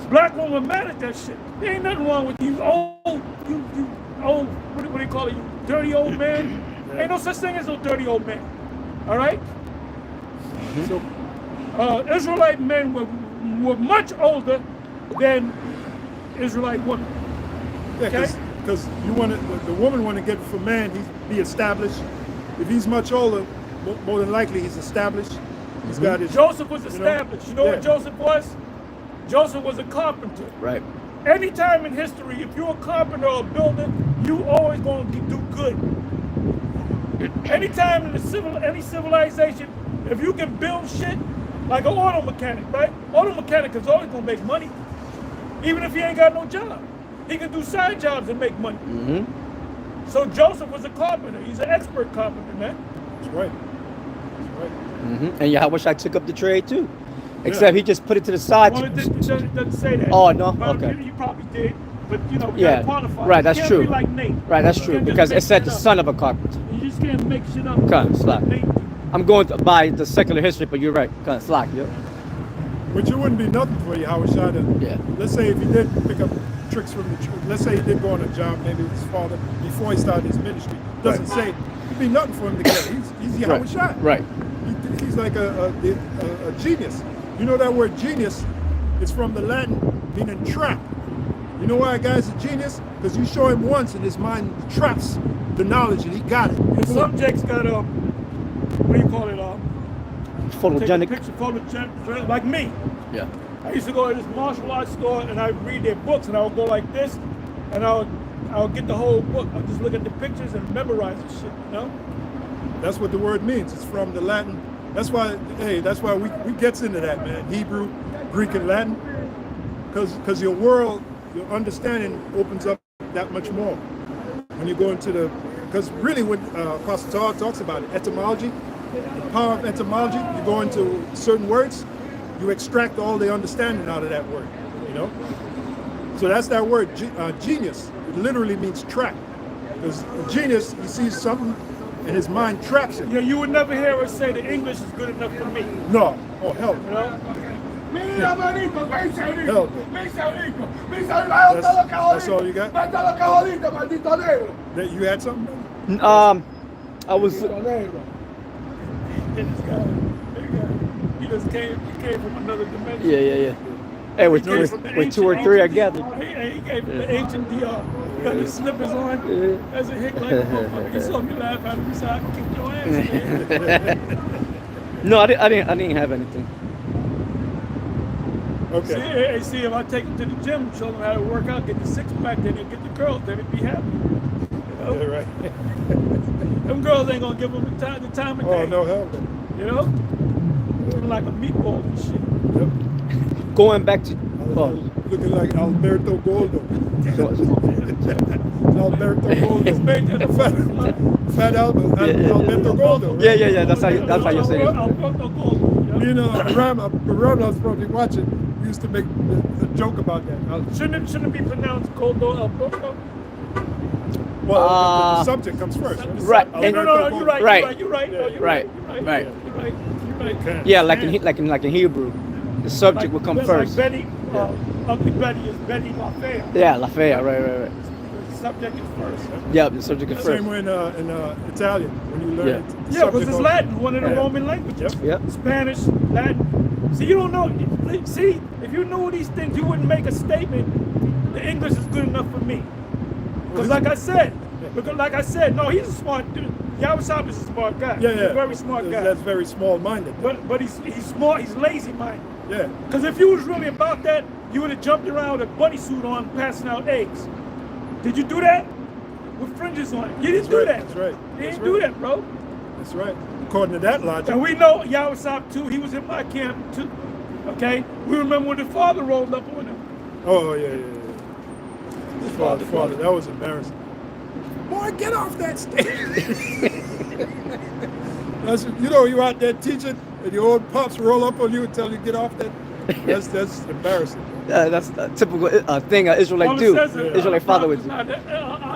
Black woman mad at that shit. There ain't nothing wrong with you old, you old. What do they call it? You dirty old man. Ain't no such thing as no dirty old man. All right. So Israelite men were much older than Israelite women. Yeah, Okay? because the woman want to get for man, he's be established. If he's much older, more than likely he's established. He's got his. Joseph was established. You know what Joseph was? Joseph was a carpenter. Right. Anytime in history, if you're a carpenter or a builder, you always gonna do good. Anytime in any civilization, if you can build shit like an auto mechanic, right? Auto mechanic is always gonna make money, even if he ain't got no job. He can do side jobs and make money. So Joseph was a carpenter. He's an expert carpenter, man. That's right. And Yahushua took up the trade too. Except he just put it to the side. Well, it doesn't say that. Oh, no? But Okay. You probably did. But, you know, we Yeah. gotta qualify. Right, You that's can't true. Be like Nate. Right, that's You true. can't just Because make it said shit the up. son of a carpenter. You just can't make shit up. Kind of slack. Nate. I'm going by the secular history, but you're right. Kind of slack, yeah. Which it wouldn't be nothing for you, Howard Shada. Yeah. Let's say if he did pick up tricks from the church, let's say he did go on a job, maybe with his father, before he started his ministry. Doesn't say it'd be nothing for him to get. He's Howard Shada. Right. He's like a genius. You know that word genius is from the Latin meaning trap. You know why a guy's a genius? Because you show him once and his mind traps the knowledge and he got it. And subjects got what do you call it? Take a Photogenic. picture, photogenic, like me. Yeah. I used to go to this martial arts store and I'd read their books and I would go like this and I would get the whole book. I'd just look at the pictures and memorize the shit, you know? That's what the word means. It's from the Latin. That's why we gets into that, man. Hebrew, Greek, and Latin. Because your world, your understanding opens up that much more. When you go into because really when Apostle Paul talks about it, etymology, the power of etymology, you go into certain words, you extract all the understanding out of that word, you know? So that's that word, genius. It literally means trap. Because a genius, he sees something and his mind traps it. Yeah, you would never hear us say the English is good enough for me. No. Oh, hell. You know? Mira, manito, me hice rico. Hell. Me hice rico. Me hice rico. That's all you got? Mata lo que jodiste, maldito negro. That you had something? I was. Maldito negro. This guy, he just came from another dimension. Yeah. Hey, with two or three, I gathered. He came from the ancient DR. He got his slippers on. As a hick like a motherfucker. He saw me laugh at him. He said, I can kick your ass, man. No, I didn't have anything. Okay. See, if I take him to the gym, show them how to work out, get the six pack, then he'll get the girls, then he'd be happy. You know? Yeah, right. Them girls ain't gonna give him the time of day. Oh, no, hell no. You know? Looking like a meatball and shit. Yep. Going back to. Looking like Alberto Goldo. Alberto It's Goldo. made that Fat Alberto Goldo. Right? Yeah. That's how you say it. Alberto Goldo. You know, Ram's probably watching. We used to make a joke about that. Shouldn't it be pronounced Goldo Alberto? Well, the subject comes first. Right. No, you're right. Right. You're right. Right. Right. Yeah, like in Hebrew, the subject will come first. Like Betty, Ugly Betty is Betty LaFayette. Yeah, Lafayette. Right. The subject is first. Yeah, the subject is first. Same way in Italian when you learn Yeah. it. the Yeah, because subject it's goes- Latin, one of the Yeah. Roman languages. Yep. Spanish, Latin. See, you don't know. See, if you knew these things, you wouldn't make a statement. The English is good enough for me. Because, like I said, no, he's a smart dude. Yawasab is a smart guy. Yeah. He's a very smart guy. That's very small-minded. But he's smart. He's lazy-minded. Yeah. Because if you was really about that, you would have jumped around with a bunny suit on, passing out eggs. Did you do that? With fringes on it. You didn't do that. That's right. You That's didn't do right. that, bro. That's right. According to that logic. And we know Yawasab too. He was in my camp too. Okay? We remember when the father rolled up on him. Oh, yeah. Father, that was embarrassing. Boy, get off that stage. That's, you're out there teaching, and your old pops roll up on you and tell you get off that. That's embarrassing. That's a typical thing an Israelite do. Israelite father would do. Yeah.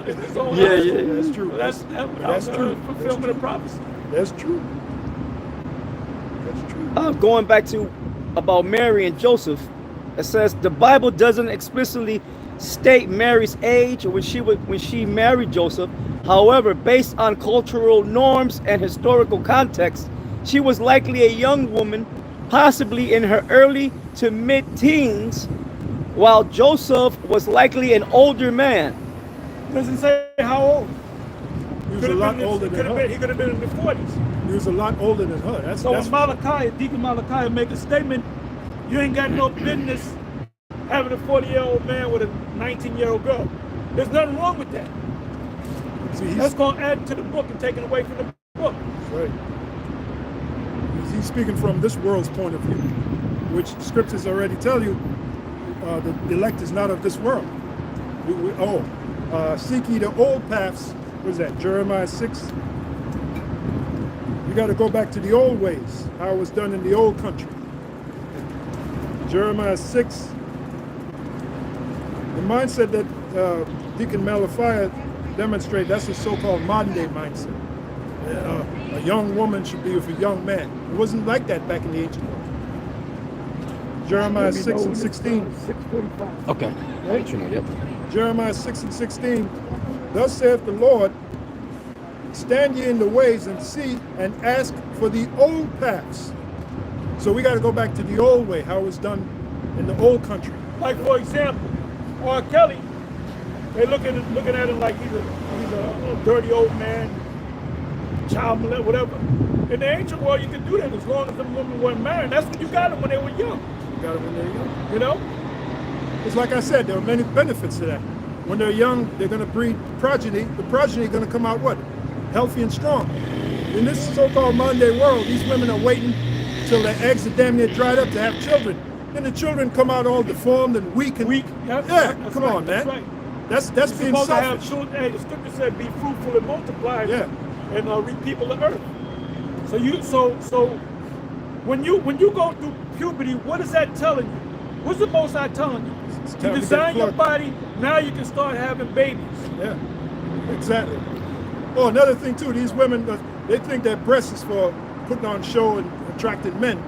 That's true. That's true. Fulfillment of prophecy. That's true. Going back to about Mary and Joseph, it says the Bible doesn't explicitly state Mary's age when she married Joseph. However, based on cultural norms and historical context, she was likely a young woman, possibly in her early to mid-teens, while Joseph was likely an older man. Doesn't say how old. He was a lot older than her. He could have been in the 40s. He was a lot older than her. So when Deacon Malachi make a statement, you ain't got no business having a 40-year-old man with a 19-year-old girl. There's nothing wrong with that. See, that's going to add to the book and taken away from the book. Right. He's speaking from this world's point of view, which scriptures already tell you the elect is not of this world. Seek ye the old paths. What is that? Jeremiah 6. You got to go back to the old ways, how it was done in the old country. Jeremiah 6. The mindset that Deacon Malachi demonstrated, that's a so-called modern day mindset. A young woman should be with a young man. It wasn't like that back in the ancient world. Jeremiah 6 and 16. Okay. Right? Yep. Jeremiah 6 and 16. Thus saith the Lord, stand ye in the ways and see and ask for the old paths. So we got to go back to the old way, how it was done in the old country. Like, for example, R. Kelly, they looking at him like he's a dirty old man, child molester, whatever. In the ancient world, you could do that as long as the women weren't married. That's when you got them when they were young. You got them when they were young. You know? It's like I said, there are many benefits to that. When they're young, they're going to breed progeny. The progeny is going to come out what? Healthy and strong. In this so-called modern day world, these women are waiting till their eggs are damn near dried up to have children. Then the children come out all deformed and weak. Yep, yeah, come right, on, man. Right. That's being selfish. To have selfish. children, the scripture said, "Be fruitful and multiply, and repeople the earth." So when you go through puberty, what is that telling you? What's the Most High telling you? You design your body. Now you can start having babies. Yeah, exactly. Oh, another thing too. These women, they think that breasts is for putting on show and attracting men.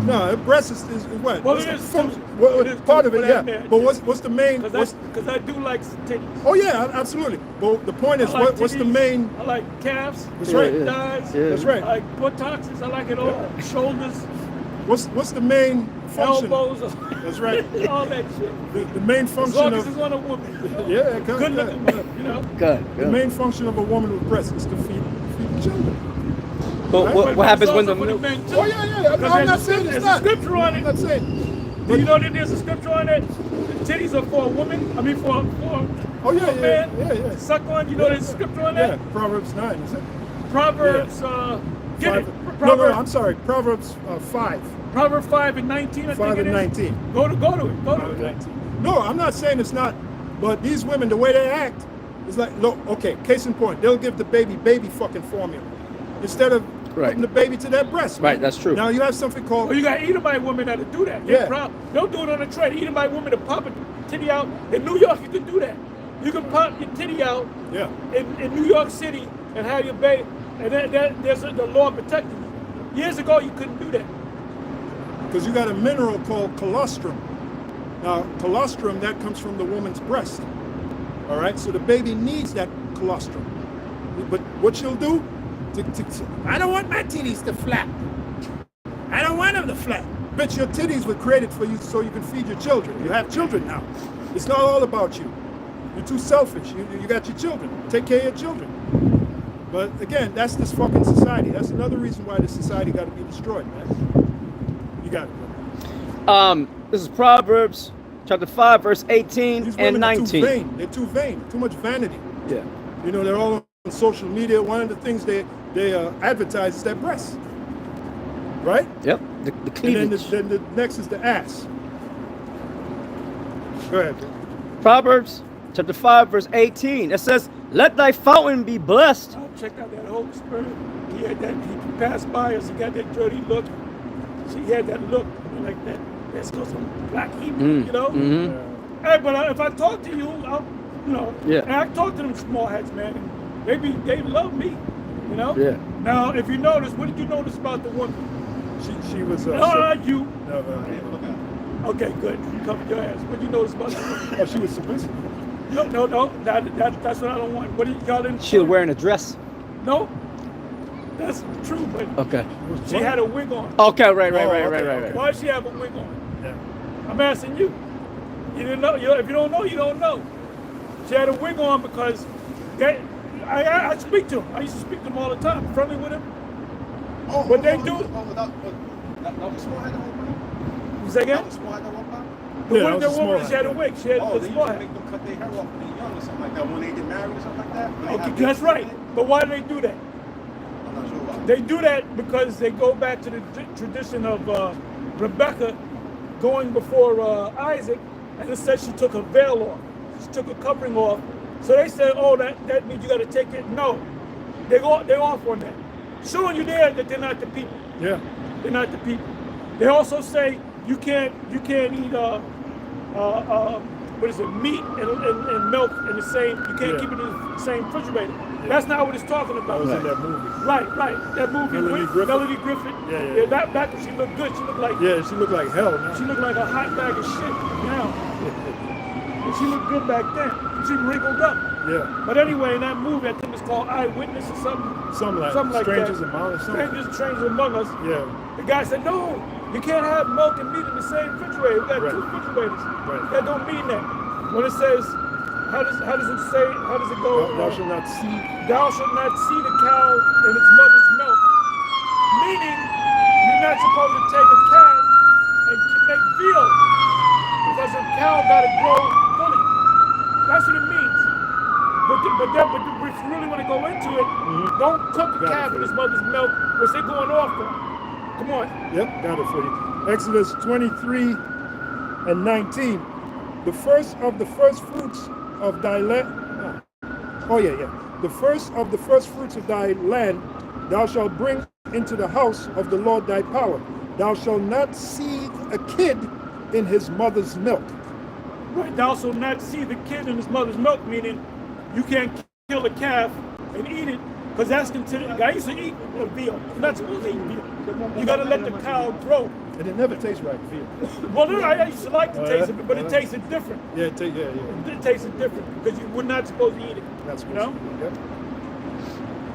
No, breast is what? Well, it is part of it, yeah. But what's the main? Because I do like titties. Oh yeah, absolutely. But the point is, like what's the main? I like calves. That's right. Thighs. Yeah. That's right. I like buttocks. I like it all. Yeah. Shoulders. What's the main function? Elbows. That's right. All that shit. The main function as long as it's on a woman. Yeah, good looking woman. You know. Good. The main function of a woman with breasts is to feed children. But right? what happens when the milk? Oh yeah. I'm not saying it's not. There's a scripture on it. I'm not saying. Do you know that there's a scripture on it? The titties are for a woman. I mean for a man. Yeah. Suck on. You know there's a scripture on that? Yeah. Proverbs 9. Is it? Proverbs. Get it. No. I'm sorry. Proverbs 5. Proverbs 5 and 19. 5 and 19. Go to it. Go to it. 19. No, I'm not saying it's not. But these women, the way they act, is like, look. Okay. Case in point, they'll give the baby fucking formula instead of putting the baby to their breast. Right, man. that's true. Now you have something called. Well, you got Edomite women that'll do that. They'll do it on the train. Edomite women to pop a titty out. In New York, you can do that. You can pop your titty out in New York City and have your baby. And then there's the law protecting you. Years ago, you couldn't do that. Because you got a mineral called colostrum. Now, colostrum, that comes from the woman's breast. All right, so the baby needs that colostrum. But what she'll do, I don't want my titties to flap. I don't want them to flap. Bitch, your titties were created for you so you can feed your children. You have children now. It's not all about you. You're too selfish. You got your children. Take care of your children. But again, that's this fucking society. That's another reason why this society got to be destroyed, man. You got it, bro. This is Proverbs chapter 5, verse 18 and 19. They're too vain. Too much vanity. Yeah. You know, they're all on social media. One of the things they advertise is their breasts. Right? Yep. The cleavage. And then the next is the ass. Go ahead. Proverbs chapter 5, verse 18. It says, let thy fountain be blessed. Oh, check out that Holy Spirit. He had that. He passed by us. He got that dirty look. He had that look like that. Let's go some black Hebrew, you know. Mm-hmm. Hey, but if I talk to you, I'll, you know. Yeah. And I talk to them small hats, man. And they love me, you know. Yeah. Now, if you notice, what did you notice about the woman? She was. You. No, Okay, good. You covered your ass. What did you notice about the woman? oh, she was submissive. No. That's what I don't want. What did y'all didn't? She was wearing a dress. No. That's true, but Okay. she had a wig on. Okay, right. Why does she have a wig on? Yeah. I'm asking you. You didn't know. If you don't know, you don't know. She had a wig on because I speak to him. I used to speak to him all the time. I'm friendly with him. Oh, What they do? That was small head at one point? Say again? That was small head at one point? The Yeah, woman, that was a woman, small she had a head. wig. She had Oh, the they small used to head. make them cut their hair off when they're young or something like that, when they get married or something like that? When they Okay, have that's babies right. and everything? But why do they do that? I'm not sure about They do that because they go back to the tradition of Rebecca going before Isaac, and it says she took her veil off. She took her covering off. So they said, oh, that means you got to take it. No, they're off on that. Showing you there that they're not the people. Yeah. They're not the people. They also say you can't eat what is it, meat and milk in the same. You can't keep it in the same refrigerator. Yeah. That's not what it's talking That about. was in that movie. Right. That movie Melanie with Griffith. Melanie Griffith. Yeah. That back when she looked good. She looked like Yeah, she looked like hell now. she looked like a hot bag of shit now. And she looked good back then. She wrinkled up. Yeah. But anyway, in that movie, I think it's called Eyewitness or something. Something like Strangers that. Among Us. Something. Strangers Among Us. Yeah. The guy said, no, you can't have milk and meat in the same refrigerator. We got Right. two refrigerators. Right. That don't mean that. When it says, how does it say, how does it go? Thou shalt not see. Thou shalt not see the cow in its mother's milk. Meaning, you're not supposed to take a calf and make veal. Because a cow got to grow fully. That's what it means. But if you really want to go into it, don't cook a calf in its mother's milk, which they're going off on. Come on. Yep, got it for you. Exodus 23 and 19. The first of the first fruits of thy land. Oh, yeah. The first of the first fruits of thy land thou shalt bring into the house of the Lord thy power. Thou shalt not seethe a kid in his mother's milk. Right. Thou shalt not see the kid in his mother's milk, meaning you can't kill a calf and eat it, because that's considered. I used to eat a veal. You're not supposed to eat veal. You got to let the cow grow. And it never tastes right, veal. Well, no, I used to like the Oh, taste yeah? of it, but it tasted different. Yeah, yeah. It tasted different because you were not supposed to eat it. That's you know. Yep.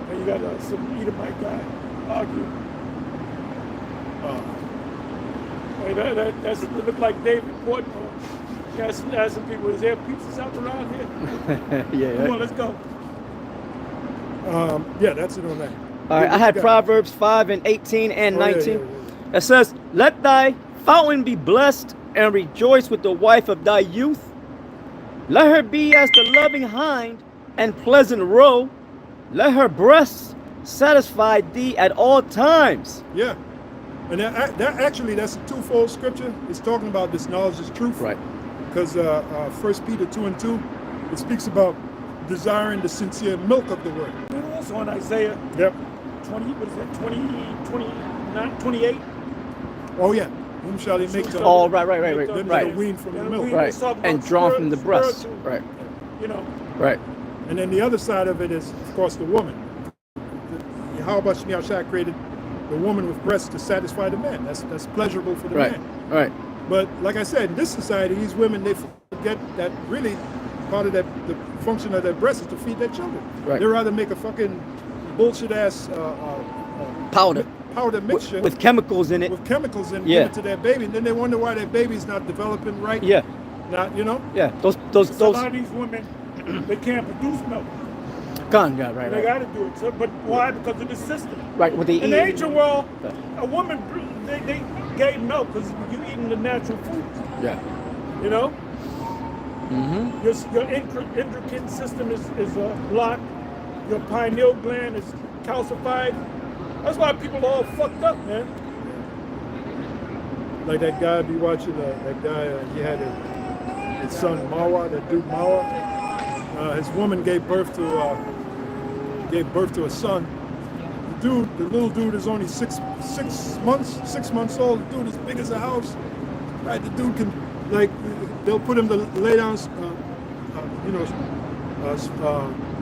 And you got some Edomite guy argue. Hey, that's it looked like David Portnoy. Got some people. Is there pizzas out around here? Yeah. Come on, let's go. Yeah, that's it on that. All right, I had Proverbs 5 and 18 and 19. Yeah. It says, let thy fountain be blessed and rejoice with the wife of thy youth. Let her be as the loving hind and pleasant roe. Let her breasts satisfy thee at all times. Yeah. And that actually, that's a twofold scripture. It's talking about this knowledge is truth. Right. Because 1 Peter 2 and 2, it speaks about desiring the sincere milk of the word. And also in Isaiah Yep. 20, what is that, 29, 28? Oh, yeah. Whom shall he make to Oh, right. Them that are weaned from the And milk. we Right. was talking about And drawn from the breast. spiritual, Right. You know. Right. And then the other side of it is, of course, the woman. How about Shah created the woman with breasts to satisfy the man? That's pleasurable for the Right. man. Right. But like I said, in this society, these women, they forget that really part of the function of their breast is to feed their children. Right. They rather make a fucking bullshit ass Powder. powder mixture With chemicals in it. with chemicals in Yeah. give it to their baby, and then they wonder why their baby's not developing right. Yeah. Not, you know. Yeah. Those. So a lot of these women, they can't produce milk. Gun. Yeah. Right. They got to do it. So, but why? Because of the system. Right. What they In eat. the ancient world, a woman, they gave milk because you eating the natural foods. Yeah. You know? Mm-hmm. Your endocrine system is blocked. Your pineal gland is calcified. That's why people are all fucked up, man. Like that guy be watching that guy. He had his son Mawa, that dude Mawa. His woman gave birth to a son. The little dude is only six months old. The dude is big as a house. Right, the dude can, like, they'll put him to lay down,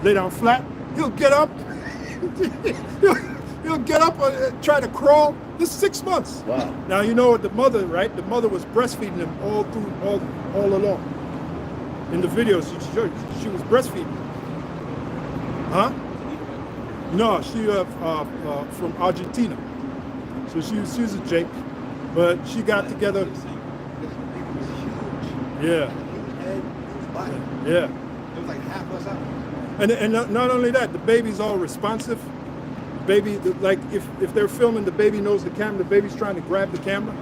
lay down flat. He'll get up. he'll get up and try to crawl. This is 6 months. Wow. Now you know the mother, right? The mother was breastfeeding him all along. In the video, she was breastfeeding. Huh? No, she from Argentina. So she's a Jake, but she got together. Yeah. Yeah. It was like half us out. And not only that, the baby's all responsive. Baby, like if they're filming, the baby knows the camera. The baby's trying to grab the camera.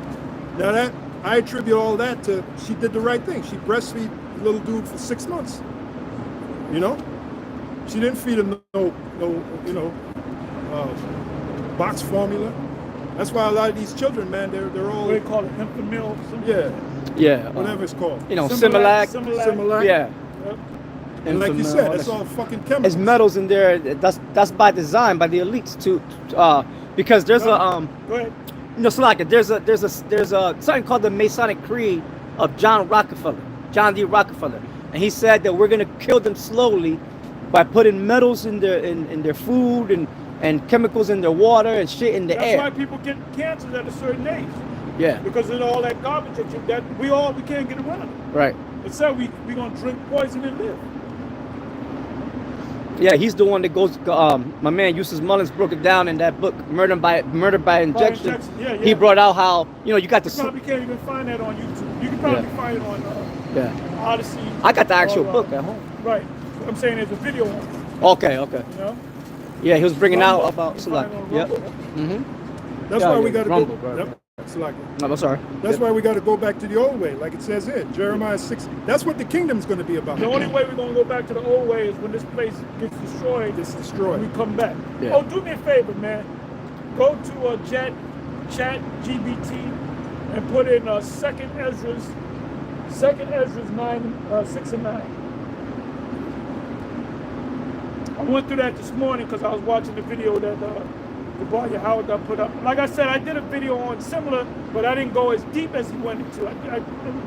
Now that I attribute all that to she did the right thing. She breastfeed the little dude for 6 months. You know, she didn't feed him no box formula. That's why a lot of these children, man, they're all What do they call it? Infant meal? Yeah. whatever it's called. You know, Similac. Similac. Yeah. Yep. And like you Infant said, meal, that's all fucking There's chemicals. metals in there. That's by design by the elites to because there's a Go ahead. you know, it's like there's a something called the Masonic Creed of John D. Rockefeller, and he said that we're gonna kill them slowly by putting metals in their food and chemicals in their water and shit in the That's air. why people get cancers at a certain age. Yeah. Because of all that garbage that we can't get around it. Right. It said we gonna drink poison and live. Yeah, he's the one that goes. My man Eustace Mullins broke it down in that book, Murder by Injection. Injection, yeah. He brought out how you got You the. probably can't even find that on YouTube. You can probably find it on Yeah. Odyssey. I got the actual or, book at home. Right. I'm saying there's a video on it, Okay. you know? Yeah, he was bringing out Rumble. about You Select. find it on Yep. Rumble. Mm-hmm. That's Yeah, why we yeah, got to Rumble, go. right. Yep. It's like No, I'm sorry. that's why we got to go back to the old way, like it says here, Jeremiah 6. That's what the kingdom's going to be about. The only way we're gonna go back to the old way is when this place gets destroyed. It's And destroyed. we come back. Yeah. Oh, do me a favor, man. Go to chat GBT and put in second Ezra's 6 and 9. I went through that this morning because I was watching the video that the boy Howard put up. Like I said, I did a video on similar, but I didn't go as deep as he went into.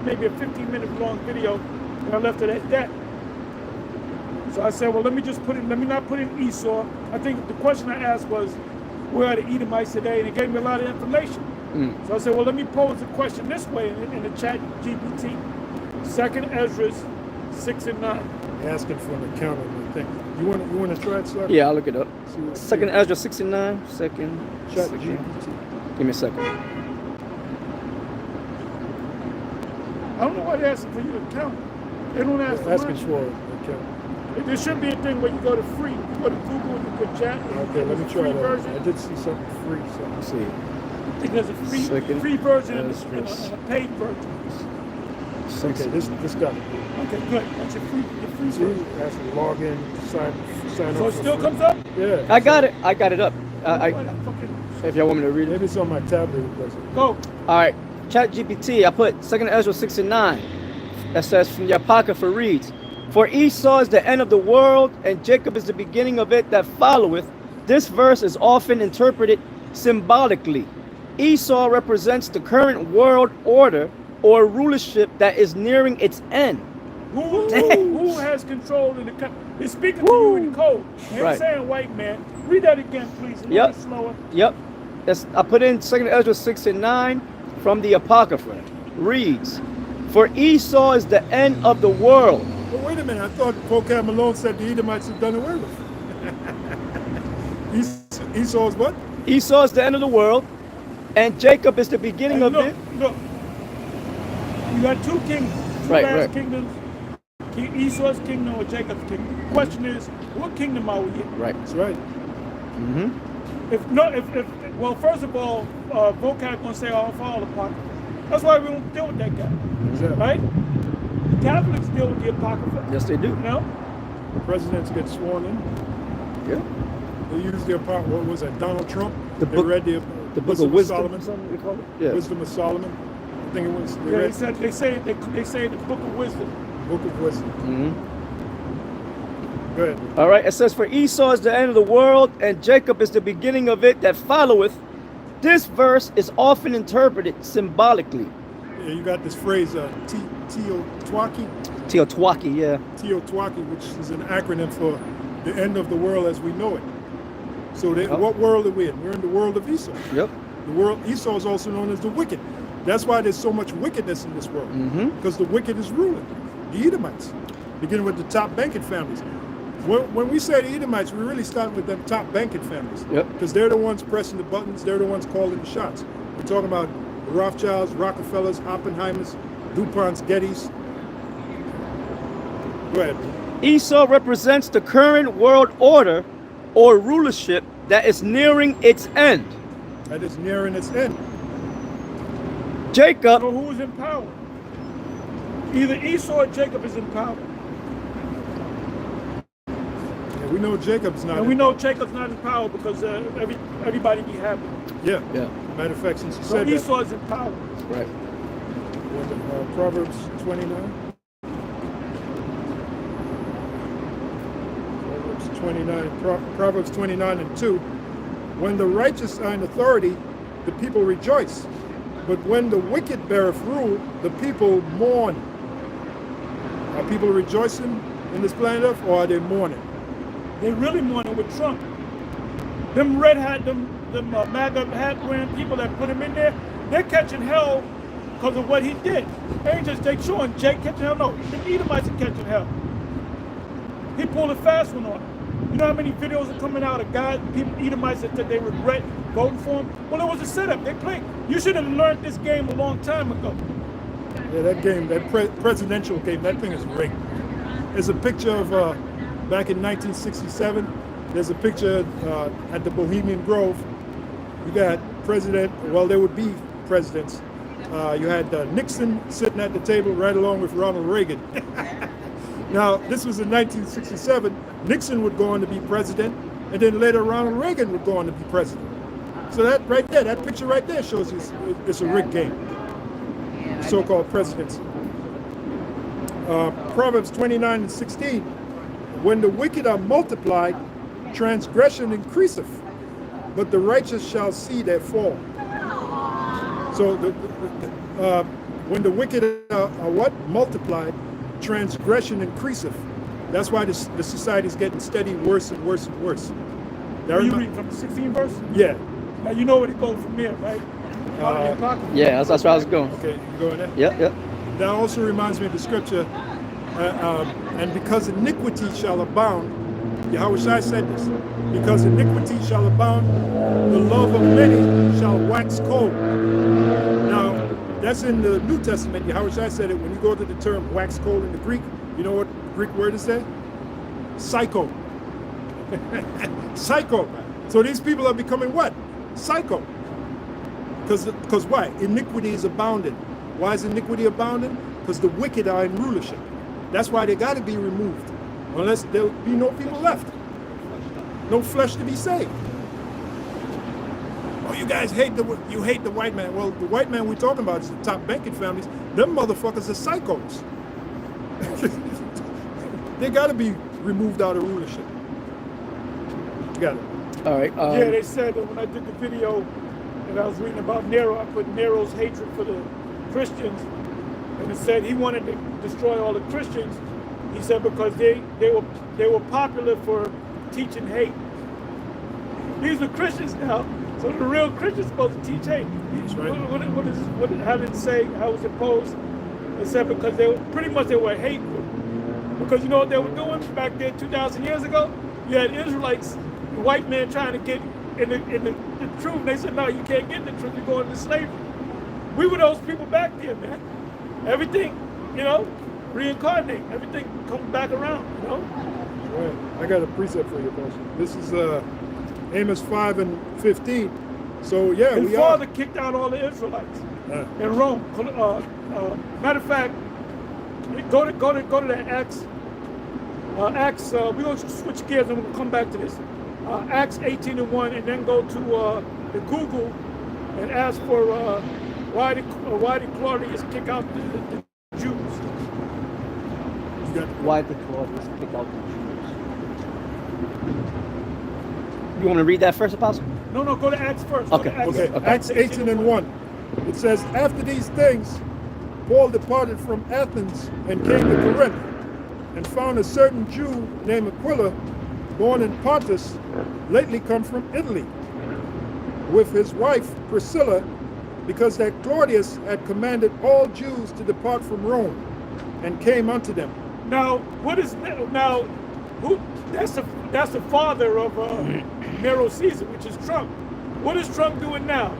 Maybe a 15-minute long video, and I left it at that. So I said, well, let me not put in Esau. I think the question I asked was, where are the Edomites today? And it gave me a lot of information. So I said, well, let me pose the question this way in the chat GPT. Second Ezra's 6 and 9. Asking for an account of the thing. You want to try it, sir? Yeah, I'll look it up. See what- Second Ezra 69. Second. Chat second. GPT. Give me a second. I don't know why they're asking for you to count. They don't ask for Asking mine. for an account. There should be a thing where you go to free. You go to Google and you can chat. And Okay, let me there's a try free that. version. I did see something free. So. Let's see. I think there's a Second free version and Ezra. a paid version. Okay, this got it. Okay, good. That's your free See, version. has to log in, sign up. So it for still free. comes up? Yeah. I got it. up. Fucking- If y'all want me to read it. Maybe it's on my tablet. It doesn't. Go. All right, Chat GPT, I put 2 Ezra 6 and 9. That says, from the Apocrypha reads, for Esau is the end of the world, and Jacob is the beginning of it that followeth. This verse is often interpreted symbolically. Esau represents the current world order or rulership that is nearing its end. Who has control in the country? He's speaking to you in code. He ain't Right. saying white man. Read that again, please. A little bit slower. Yep. I put in 2 Ezra 6 and 9 from the Apocrypha. Reads, for Esau is the end of the world. But wait a minute, I thought Vocab Malone said the Edomites had done away with it. Esau is what? Esau is the end of the world, and Jacob is the beginning of Look, it. look. You got two kingdoms. Two Right, last right. kingdoms. Esau's kingdom or Jacob's kingdom. The question is, what kingdom are we in? Right. That's right. Well, first of all, Vocab gonna say all fall apart. That's why we don't deal with that guy, Exactly. right? The Catholics deal with the Apocrypha. Yes, they do. You know? Presidents get sworn in. Yeah. They use their part. What was that? Donald Trump. The They book- read The book of wisdom. Solomon. Something they call it? Yeah. Wisdom of Solomon. think it was. Yeah, they say the Book of Wisdom. Book of Wisdom. Go ahead. All right, it says, for Esau is the end of the world, and Jacob is the beginning of it that followeth. This verse is often interpreted symbolically. Yeah, you got this phrase, Teotwaki. Teotwaki, yeah. Teotwaki, which is an acronym for the end of the world as we know it. So what world are we in? We're in the world of Esau. Yep. The world Esau is also known as the wicked. That's why there's so much wickedness in this world. Because the wicked is ruling. The Edomites, beginning with the top banking families. When we say the Edomites, we really start with them top banking families. Yep. Because they're the ones pressing the buttons. They're the ones calling the shots. We're talking about the Rothschilds, Rockefellers, Oppenheimers, DuPonts, Gettys. Go ahead. Esau represents the current world order or rulership that is nearing its end. That is nearing its end. Jacob. So who's in power? Either Esau or Jacob is in power. And we know Jacob's not. And we know Jacob's not in power because everybody be happy. Yeah. Yeah. Matter of fact, since you So said Esau is in power. Right. that, Proverbs 29. Proverbs 29 and 2. When the righteous are in authority, the people rejoice. But when the wicked beareth rule, the people mourn. Are people rejoicing in this planet Earth, or are they mourning? They really mourning with Trump. Them red hat, them MAGA hat wearing people that put him in there, they're catching hell because of what he did. They ain't just Jake showing Jake catching hell. No, the Edomites are catching hell. He pulled a fast one on him. You know how many videos are coming out of God, people, Edomites that they regret voting for him? Well, it was a setup. They played. You should have learned this game a long time ago. Yeah, that game, that presidential game, that thing is rigged. There's a picture of back in 1967. There's a picture at the Bohemian Grove. You got president, well, there would be presidents. You had Nixon sitting at the table right along with Ronald Reagan. Now, this was in 1967. Nixon would go on to be president, and then later Ronald Reagan would go on to be president. So that right there, that picture right there shows you it's a rigged game. So-called presidency. Proverbs 29 and 16. When the wicked are multiplied, transgression increaseth, but the righteous shall see their fall. So when the wicked are what? Multiplied, transgression increaseth. That's why the society is getting steady worse and worse and worse. Are you reading from the 16th verse? Yeah. Now you know where it goes from there, right? Yeah, that's where I was going. Okay, you going there? Yep, yep. That also reminds me of the scripture, and because iniquity shall abound, Yahushua said this, because iniquity shall abound, the love of many shall wax cold. Now, that's in the New Testament. Yahushua said it. When you go to the term wax cold in the Greek, you know what Greek word is there? Psycho. Psycho. So these people are becoming what? Psycho. Because why? Iniquity is abounding. Why is iniquity abounding? Because the wicked are in rulership. That's why they got to be removed. Unless there will be no people left. No flesh to be saved. Oh, you guys hate the white man. Well, the white man we're talking about is the top banking families. Them motherfuckers are psychos. They got to be removed out of rulership. You got it. All right. Yeah, they said that when I did the video and I was reading about Nero, I put Nero's hatred for the Christians, and it said he wanted to destroy all the Christians. He said because they were popular for teaching hate. These are Christians now, so the real Christians supposed to teach hate. That's right. How did it say? How was it posed? It said because they were a hate group. Because you know what they were doing back there 2,000 years ago? You had Israelites, the white man trying to get in the truth. And they said, no, you can't get in the truth. You're going into slavery. We were those people back there, man. Everything, reincarnate. Everything comes back around, Right. I got a precept for you, boss. This is Amos 5 and 15. So yeah, His father kicked out all the Israelites in Rome. Matter of fact, go to that Acts. We're going to switch gears and we'll come back to this. Acts 18 and 1, and then go to the Google and ask for why did Claudius kick out the Jews? You got Why did Claudius kick out the Jews? You want to read that first, Apostle? No, go to Acts first. Okay. Okay, Acts 18:1. It says, after these things, Paul departed from Athens and came to Corinth, and found a certain Jew named Aquila, born in Pontus, lately come from Italy, with his wife Priscilla, because that Claudius had commanded all Jews to depart from Rome, and came unto them. Now, who? That's the father of Nero Caesar, which is Trump. What is Trump doing now?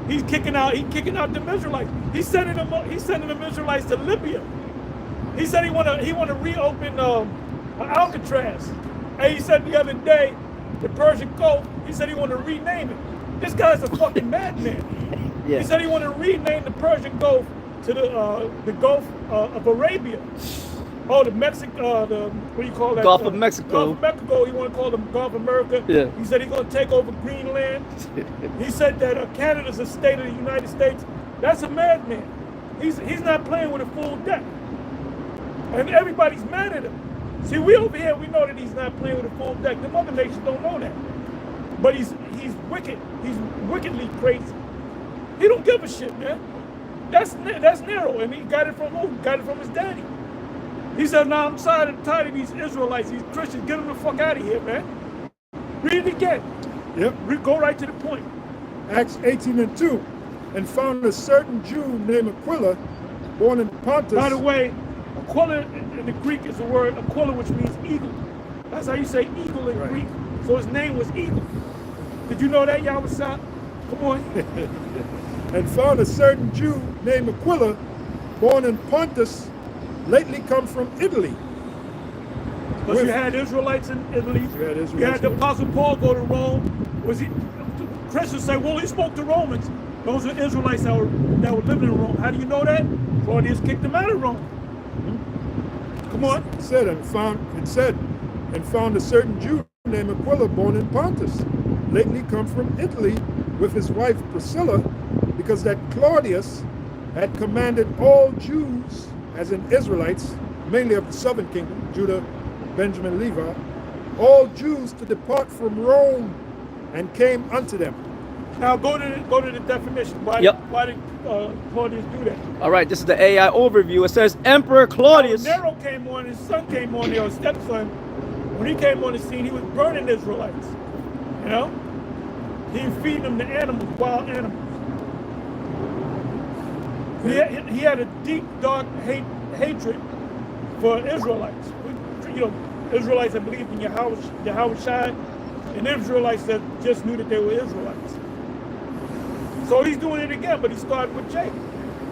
He's kicking out the Israelites. He's sending them Israelites to Libya. He said he want to reopen Alcatraz. And he said the other day, the Persian Gulf. He said he want to rename it. This guy's a fucking madman. Yeah. He said he want to rename the Persian Gulf to the Gulf of Arabia. Oh, the Mexico, what do you call that? Gulf of Mexico. Gulf of Mexico. He want to call them Gulf of America. Yeah. He said he's going to take over Greenland. He said that Canada's a state of the United States. That's a madman. He's not playing with a full deck. And everybody's mad at him. See, we over here, we know that he's not playing with a full deck. The other nations don't know that. But he's wicked. He's wickedly crazy. He don't give a shit, man. That's Nero, and he got it from who? Got it from his daddy. He said, "Now I'm tired of these Israelites, these Christians. Get them the fuck out of here, man." Read it again. Yep. Go right to the point. Acts 18:2, and found a certain Jew named Aquila, born in Pontus. By the way, Aquila in the Greek is the word Aquila, which means eagle. That's how you say eagle in Right. Greek. So his name was Eagle. Did you know that, Yahweh? Come on. And found a certain Jew named Aquila, born in Pontus, lately come from Italy. Because you had Israelites in Italy. You had Israelites You had the in Italy. Apostle Paul go to Rome. Christians say, well, he spoke to Romans. Those are Israelites that were living in Rome. How do you know that? Claudius kicked them out of Rome. Come on. It said, and found a certain Jew named Aquila, born in Pontus, lately come from Italy, with his wife Priscilla, because that Claudius had commanded all Jews, as in Israelites, mainly of the southern kingdom, Judah, Benjamin, Levi, all Jews to depart from Rome, and came unto them. Now go to the definition. Why did Claudius do that? All right, this is the AI overview. It says Emperor Claudius. When Nero came on, his son came on there, his stepson. When he came on the scene, he was burning Israelites. You know? He was feeding them to animals, wild animals. He had a deep, dark hatred for Israelites. You know, Israelites that believed in Yahweh, and Israelites that just knew that they were Israelites. So he's doing it again, but he started with Jacob.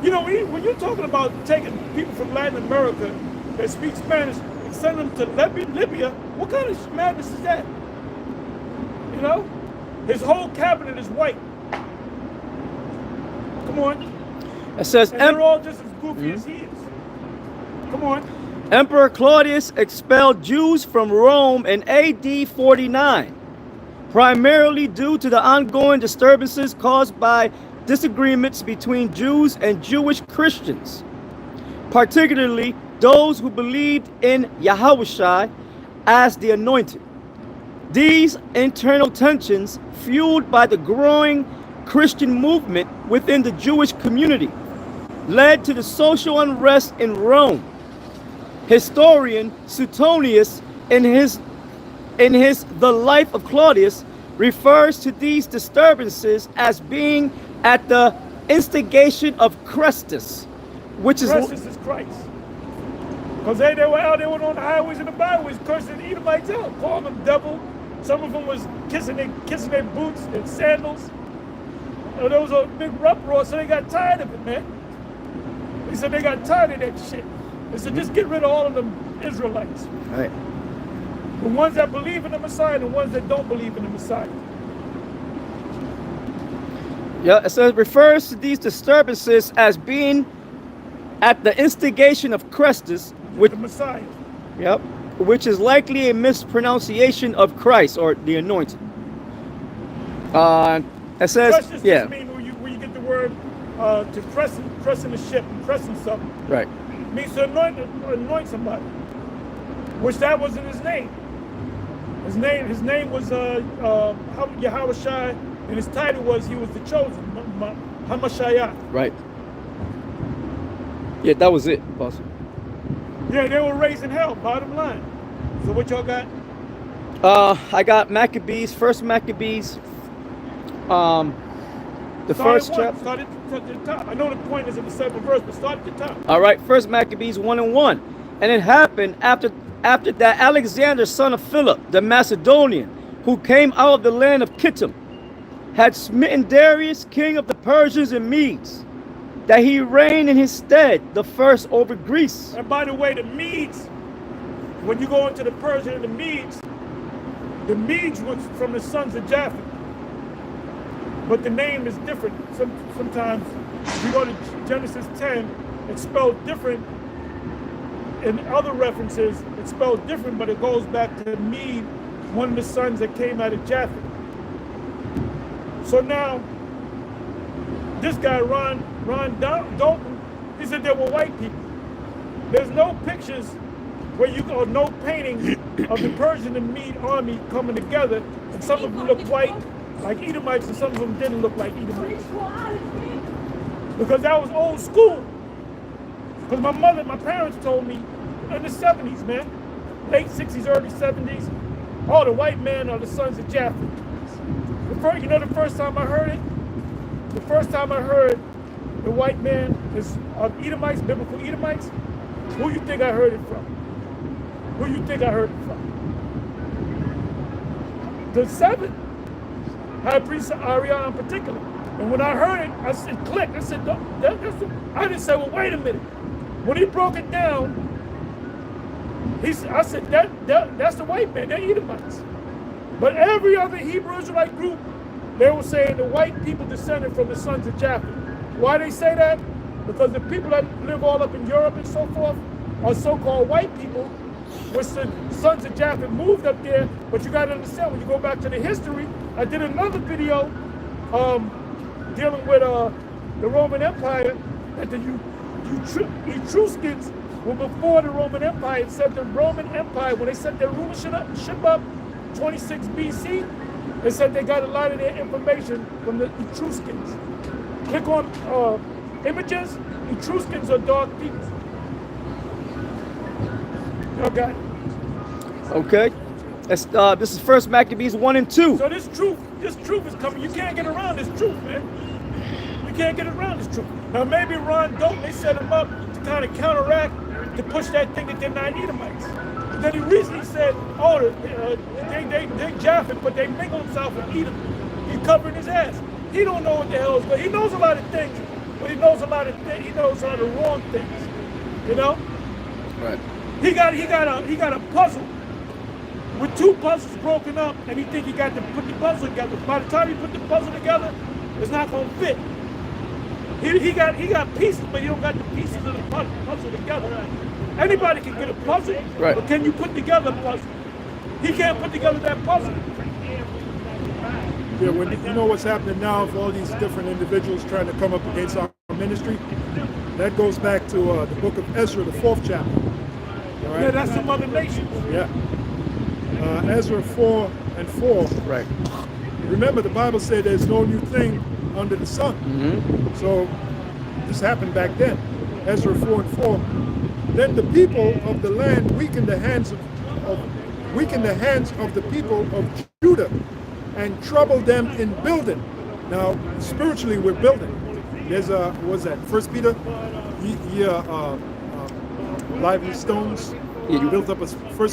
You know, when you're talking about taking people from Latin America that speak Spanish and sending them to Libya, what kind of madness is that? You know? His whole cabinet is white. Come on. It says And they're all just as goofy as he is. Come on. Emperor Claudius expelled Jews from Rome in AD 49, primarily due to the ongoing disturbances caused by disagreements between Jews and Jewish Christians, particularly those who believed in Yahweh as the anointed. These internal tensions, fueled by the growing Christian movement within the Jewish community, led to the social unrest in Rome. Historian Suetonius, in his The Life of Claudius, refers to these disturbances as being at the instigation of Christus, which is Christ is Christ. Because they were out there on the highways and the byways cursing the Edomites out, calling them devil. Some of them was kissing their boots and sandals. There was a big uproar, so they got tired of it, man. They said they got tired of that shit. They said just get rid of all of them Israelites. right. The ones that believe in the Messiah and the ones that don't believe in the Messiah. Yeah, it says refers to these disturbances as being at the instigation of Christus, which, The Messiah. yep, which is likely a mispronunciation of Christ or the anointed. It says, Christus yeah, just mean where you get the word to crescent the ship and crescent something. Right. Means to anoint somebody, which that wasn't his name. His name was Yahweh Shai, and his title was he was the chosen, Hamashayah. Right. Yeah, that was it, Apostle. Yeah, they were raising hell, bottom line. So what y'all got? I got Maccabees, first Maccabees, the first chapter. Start at the top. I know the point is in the 7th verse, but start at the top. All right, first Maccabees 1:1. And it happened after that Alexander, son of Philip, the Macedonian, who came out of the land of Kittim, had smitten Darius, king of the Persians and Medes, that he reigned in his stead, the first over Greece. And by the way, the Medes, when you go into the Persian and the Medes was from the sons of Japheth. But the name is different. Sometimes if you go to Genesis 10, it's spelled different. In other references, it's spelled different, but it goes back to Mede, one of the sons that came out of Japheth. So now, this guy, Ron Dalton, he said there were white people. There's no pictures where you go, no painting of the Persian and Mede army coming together, and some of them look white, like Edomites, and some of them didn't look like Edomites. Because that was old school. Because my parents told me in the 70s, man, late 60s, early 70s, all the white men are the sons of Japheth. The first time I heard it? The first time I heard the white man is of Edomites, biblical Edomites, who you think I heard it from? Who you think I heard it from? The 7th, High Priest Ariah in particular. And when I heard it, I said, click. I said, I didn't say, well, wait a minute. When he broke it down, I said, that's the white man, they're Edomites. But every other Hebrew Israelite group, they were saying the white people descended from the sons of Japheth. Why they say that? Because the people that live all up in Europe and so forth are so-called white people, which the sons of Japheth moved up there. But you got to understand, when you go back to the history, I did another video dealing with the Roman Empire, that the Etruscans were before the Roman Empire. It said the Roman Empire, when they set their rulership up, 26 BC, they said they got a lot of their information from the Etruscans. Click on images. Etruscans are dark people. Y'all got it? Okay. This is first Maccabees 1 and 2. So this truth is coming. You can't get around this truth, man. You can't get around this truth. Now maybe Ron Dalton, they set him up to kind of counteract, to push that thing that they're not Edomites. But then he recently said, oh, they Japheth, but they mingle himself with Edom. He's covering his ass. He don't know what the hell is going on. He knows a lot of things, but he knows a lot of the wrong things. You know? Right. He got a puzzle with 2 puzzles broken up, and he think he got to put the puzzle together. By the time he put the puzzle together, it's not gonna fit. He got pieces, but he don't got the pieces of the puzzle together. Anybody can get a puzzle, right, but can you put together a puzzle? He can't put together that puzzle. Yeah, when you know what's happening now with all these different individuals trying to come up against our ministry, that goes back to the book of Ezra, the 4th chapter. All right? Yeah, that's some other nations. Yeah. Ezra 4 and 4. Right. Remember, the Bible said there's no new thing under the sun. Mm-hmm. So this happened back then. Ezra 4 and 4. Then the people of the land weakened the hands of the people of Judah and troubled them in building. Now, spiritually, we're building. There's what's that? 1 Peter, lively stones. Yeah, You built up a 1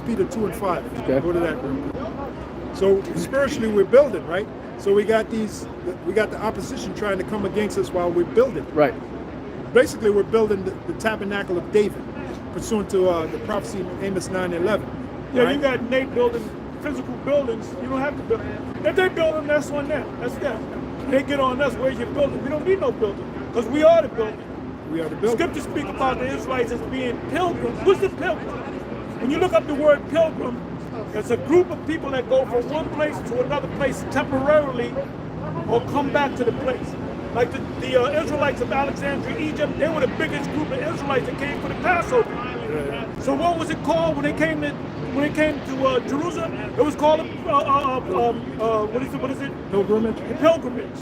Peter 2 and 5. Okay. Go to that real quick. So spiritually, we're building, right? So we got the opposition trying to come against us while we're building. Right. Basically, we're building the tabernacle of David, pursuant to the prophecy in Amos 9:11. Yeah, right? you got Nate building physical buildings. You don't have to build them. If they build them, that's on them. That's them. They get on us. Where's your building? We don't need no building, because we are the building. We are the building. Scripture speak about the Israelites as being pilgrims. What's the pilgrim? When you look up the word pilgrim, it's a group of people that go from one place to another place temporarily or come back to the place. Like the Israelites of Alexandria, Egypt, they were the biggest group of Israelites that came for the Passover. So what was it called when they came to Jerusalem? It was called what is it? Pilgrimage. The pilgrimage.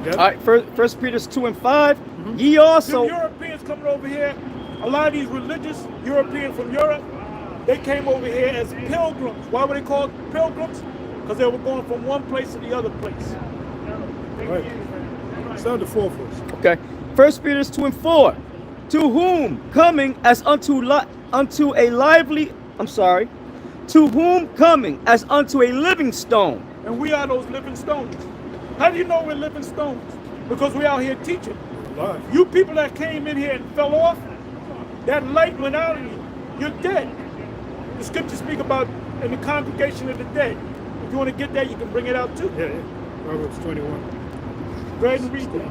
Yep. All right, First Peter 2 and 5. Ye also. Some Europeans coming over here, a lot of these religious Europeans from Europe, they came over here as pilgrims. Why were they called pilgrims? Because they were going from one place to the other place. Right. Sound the 4 first. Okay. First Peter 2 and 4. To whom coming as unto a lively, to whom coming as unto a living stone. And we are those living stones. How do you know we're living stones? Because we're out here teaching. Live. You people that came in here and fell off, that light went out of you. You're dead. The scriptures speak about in the congregation of the dead. If you want to get that, you can bring it out too. Yeah. Proverbs 21. Go ahead and read that.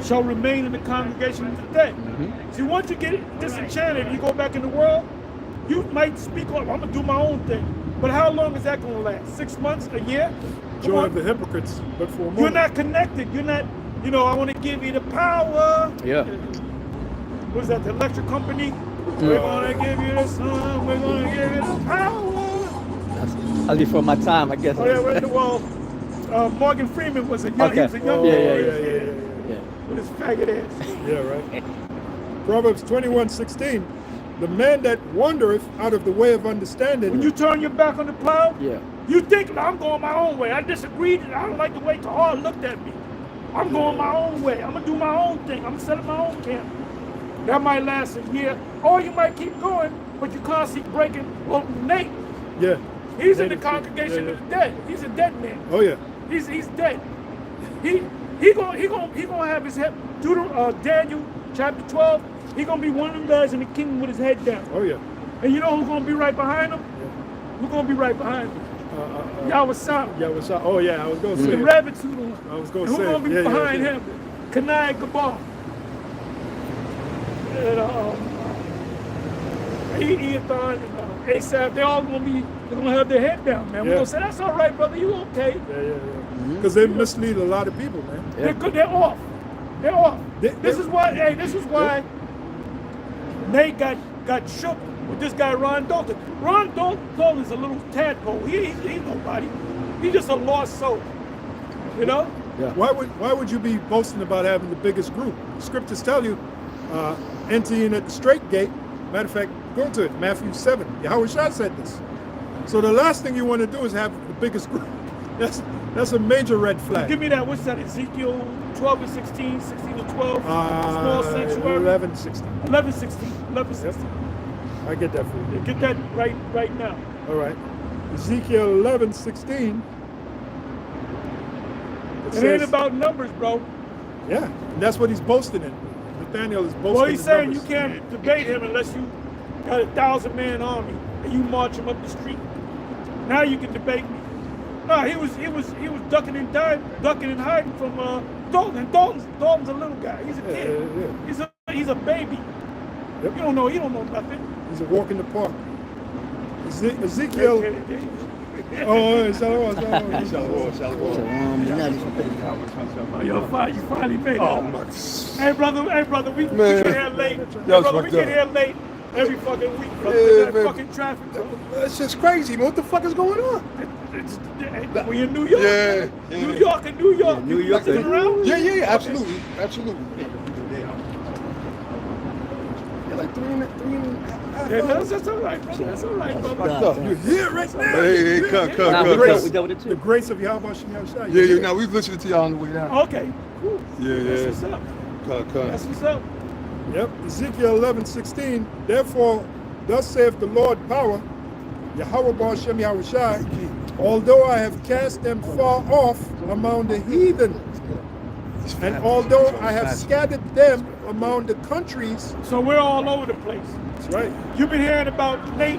Shall remain in the congregation of the dead. See, once you get disenchanted and you go back in the world, you might speak on, I'm going to do my own thing. But how long is that going to last? 6 months? A year? Joy of the hypocrites, but for a moment. You're not connected. You're not, I want to give you the power. Yeah. What is that, the electric company? We're going to give you the sun. We're going to give you the power. I'll be for my time, I guess. Oh, yeah, right. Well, Morgan Freeman was a young, he was a young Yeah. with his faggot ass. Yeah, right. Proverbs 21:16. The man that wandereth out of the way of understanding. When you turn your back on the plow, Yeah. you think, I'm going my own way. I disagreed. I don't like the way Tahar looked at me. I'm going my own way. I'm going to do my own thing. I'm going to set up my own camp. That might last a year. Or you might keep going, but you constantly breaking. Well, Nate, Yeah. he's in the congregation of the dead. He's a dead man. Oh yeah. He's dead. He gonna have his head. Daniel chapter 12. He gonna be one of them guys in the kingdom with his head down. Oh yeah. And you know who's gonna be right behind him? Who's gonna be right behind him? Yahweh Sam. Yeah, what's up? Oh yeah, I was going to With say. the rabbit suit on. I was going And to who's say. gonna be behind him? Kanai Gabal. And Ethan and Asaph, they're gonna have their head down, man. We're gonna say, that's all right, brother, you okay? Yeah. Because they mislead a lot of people, man. They're good, they're off. They're off. This is why Nate got shook with this guy Ron Dalton. Ron Dalton is a little tadpole. He's nobody. He's just a lost soul. You know? Yeah. Why would you be boasting about having the biggest group? Scriptures tell you, enter in at the straight gate. Matter of fact, go to it, Matthew 7. Yahweh Shah said this. So the last thing you want to do is have the biggest group. That's a major red flag. Give me that. What's that? Ezekiel 12 and 16, 16 and 12. Small sanctuary. 11, 16. 11, 16. 11, 16. I get that for you. Get that right now. All right. Ezekiel 11, 16. It ain't about numbers, bro. Yeah, and that's what he's boasting in. Nathaniel is boasting. Well, he's in saying numbers. you can't debate him unless you got a 1,000-man army and you march him up the street. Now you can debate me. No, he was ducking and hiding from Dalton. And Dalton's a little guy. He's a kid. Yeah. He's a baby. Yep. He don't know nothing. He's a walk in the park. Ezekiel. Oh, Shalom. You finally made it. Oh, my. Hey brother, we get here late. Yo, Brother, we fucked get up. here late every fucking week, brother. Yeah, That man. fucking traffic, bro. That's just crazy, man. What the fuck is going on? When you're in New York, Yeah. New York and New York, New York. been around. Yeah, absolutely. Like three and Yeah, that's all right, brother. That's all right, brother. Fucked up. You're here right now. Hey, cut. Nah, we dealt with it The too. grace of Yahweh Shem Shai. Yeah. Now we've listened to y'all on the way down. Okay, cool. Yeah. That's what's up. Cut. That's what's up. Yep. Ezekiel 11:16. Therefore, thus saith the Lord power, Yahweh Ba'ashem Yahweh Shai, although I have cast them far off among the heathen, and although I have scattered them among the countries. So we're all over the place. That's right. You've been hearing about Nate.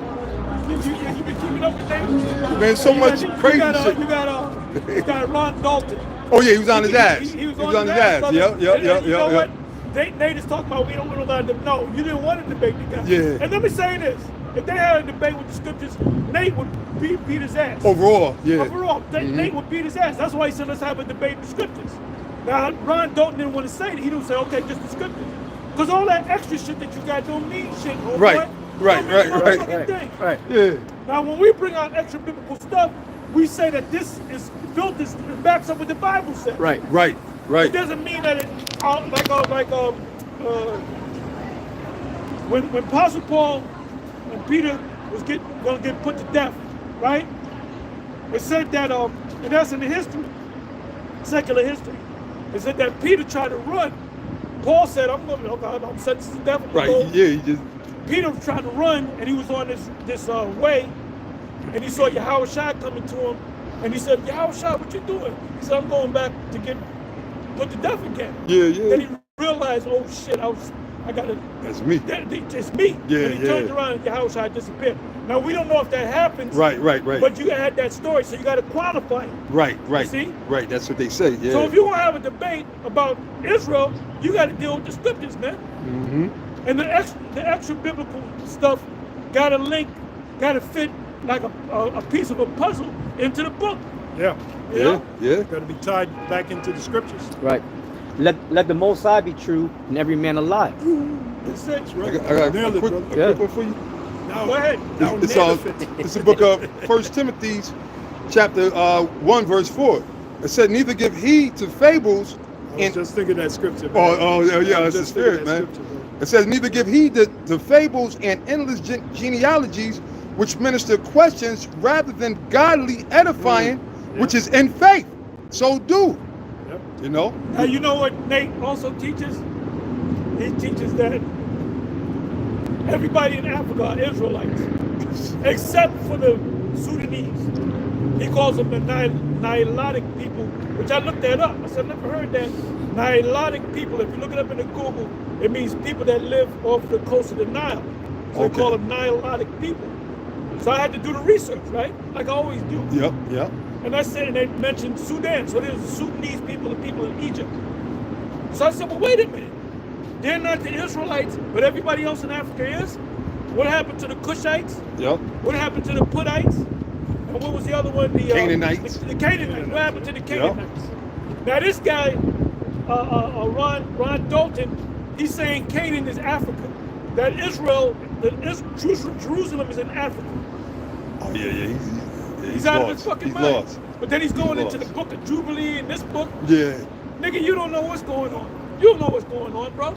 You been keeping up with Nate? Man, so much crazy shit. You got Ron Dalton. Oh yeah, he was on his ass. He was on his ass. brother. Yep. And you know what? Nate is talking about we don't let them know. You didn't want to debate the guy. Yeah. And let me say this. if they had a debate with the scriptures, Nate would beat his ass. Overall, yeah. Overall, Nate would beat his ass. That's why he said, let's have a debate in the scriptures. Now, Ron Dalton didn't want to say it. He didn't say, okay, just the scriptures. Because all that extra shit that you got don't mean shit. Right, right. Yeah. Now, when we bring out extra biblical stuff, we say that this is built, this backs up what the Bible says. Right. It doesn't mean that it, when Apostle Paul and Peter was going to get put to death, right? It said that, and that's in the history, secular history. It said that Peter tried to run. Paul said, I'm sentenced to death. Right, yeah, he just... Peter was trying to run, and he was on this way, and he saw Yahushua coming to him, and he said, Yahushua, what you doing? He said, I'm going back to get put to death again. Yeah. Then he realized, oh shit, I gotta... That's me. It's me. Yeah, and he turned around and Yahushua disappeared. Now, we don't know if that happens. Right. But you had that story, so you got to qualify it. Right. You see? Right, that's what they say, yeah. So if you want to have a debate about Israel, you got to deal with the scriptures, man. Mm-hmm. And the extra biblical stuff got to link, got to fit like a piece of a puzzle into the book. Yeah. You know? Yeah. Got to be tied back into the scriptures. Right. Let the Most High be true and every man alive. That's it. I got Nailed a it, quick brother. one for you. Now, Go ahead. now It's nail it. it's the book of 1 Timothy, chapter 1, verse 4. It said, neither give heed to fables I was just thinking that scripture. Man. Oh, yeah, I was it's the just thinking spirit, that man. scripture, It says, neither give heed to fables and endless genealogies, which minister questions rather than godly edifying, which is in faith. So do. Yep. You know? Now, you know what Nate also teaches? He teaches that everybody in Africa are Israelites, except for the Sudanese. He calls them the Nilotic people, which I looked that up. I said, I never heard that. Nilotic people, if you look it up in the Google, it means people that live off the coast of the Nile. So they call them Nilotic people. So I had to do the research, right? Like I always do. Yep. And I said, and they mentioned Sudan. So there's the Sudanese people and people in Egypt. So I said, well, wait a minute. They're not the Israelites, but everybody else in Africa is. What happened to the Cushites? Yep. What happened to the Puttites? And what was the other one? The Canaanites. The Canaanites. What happened to the Canaanites? Now this guy, Ron Dalton, he's saying Canaan is Africa. That Israel, Jerusalem is in Africa. Oh, yeah. He's out of his fucking mind. Lost. But then he's going into the lost. book of Jubilee and this book. Yeah. Nigga, you don't know what's going on. You don't know what's going on, bro.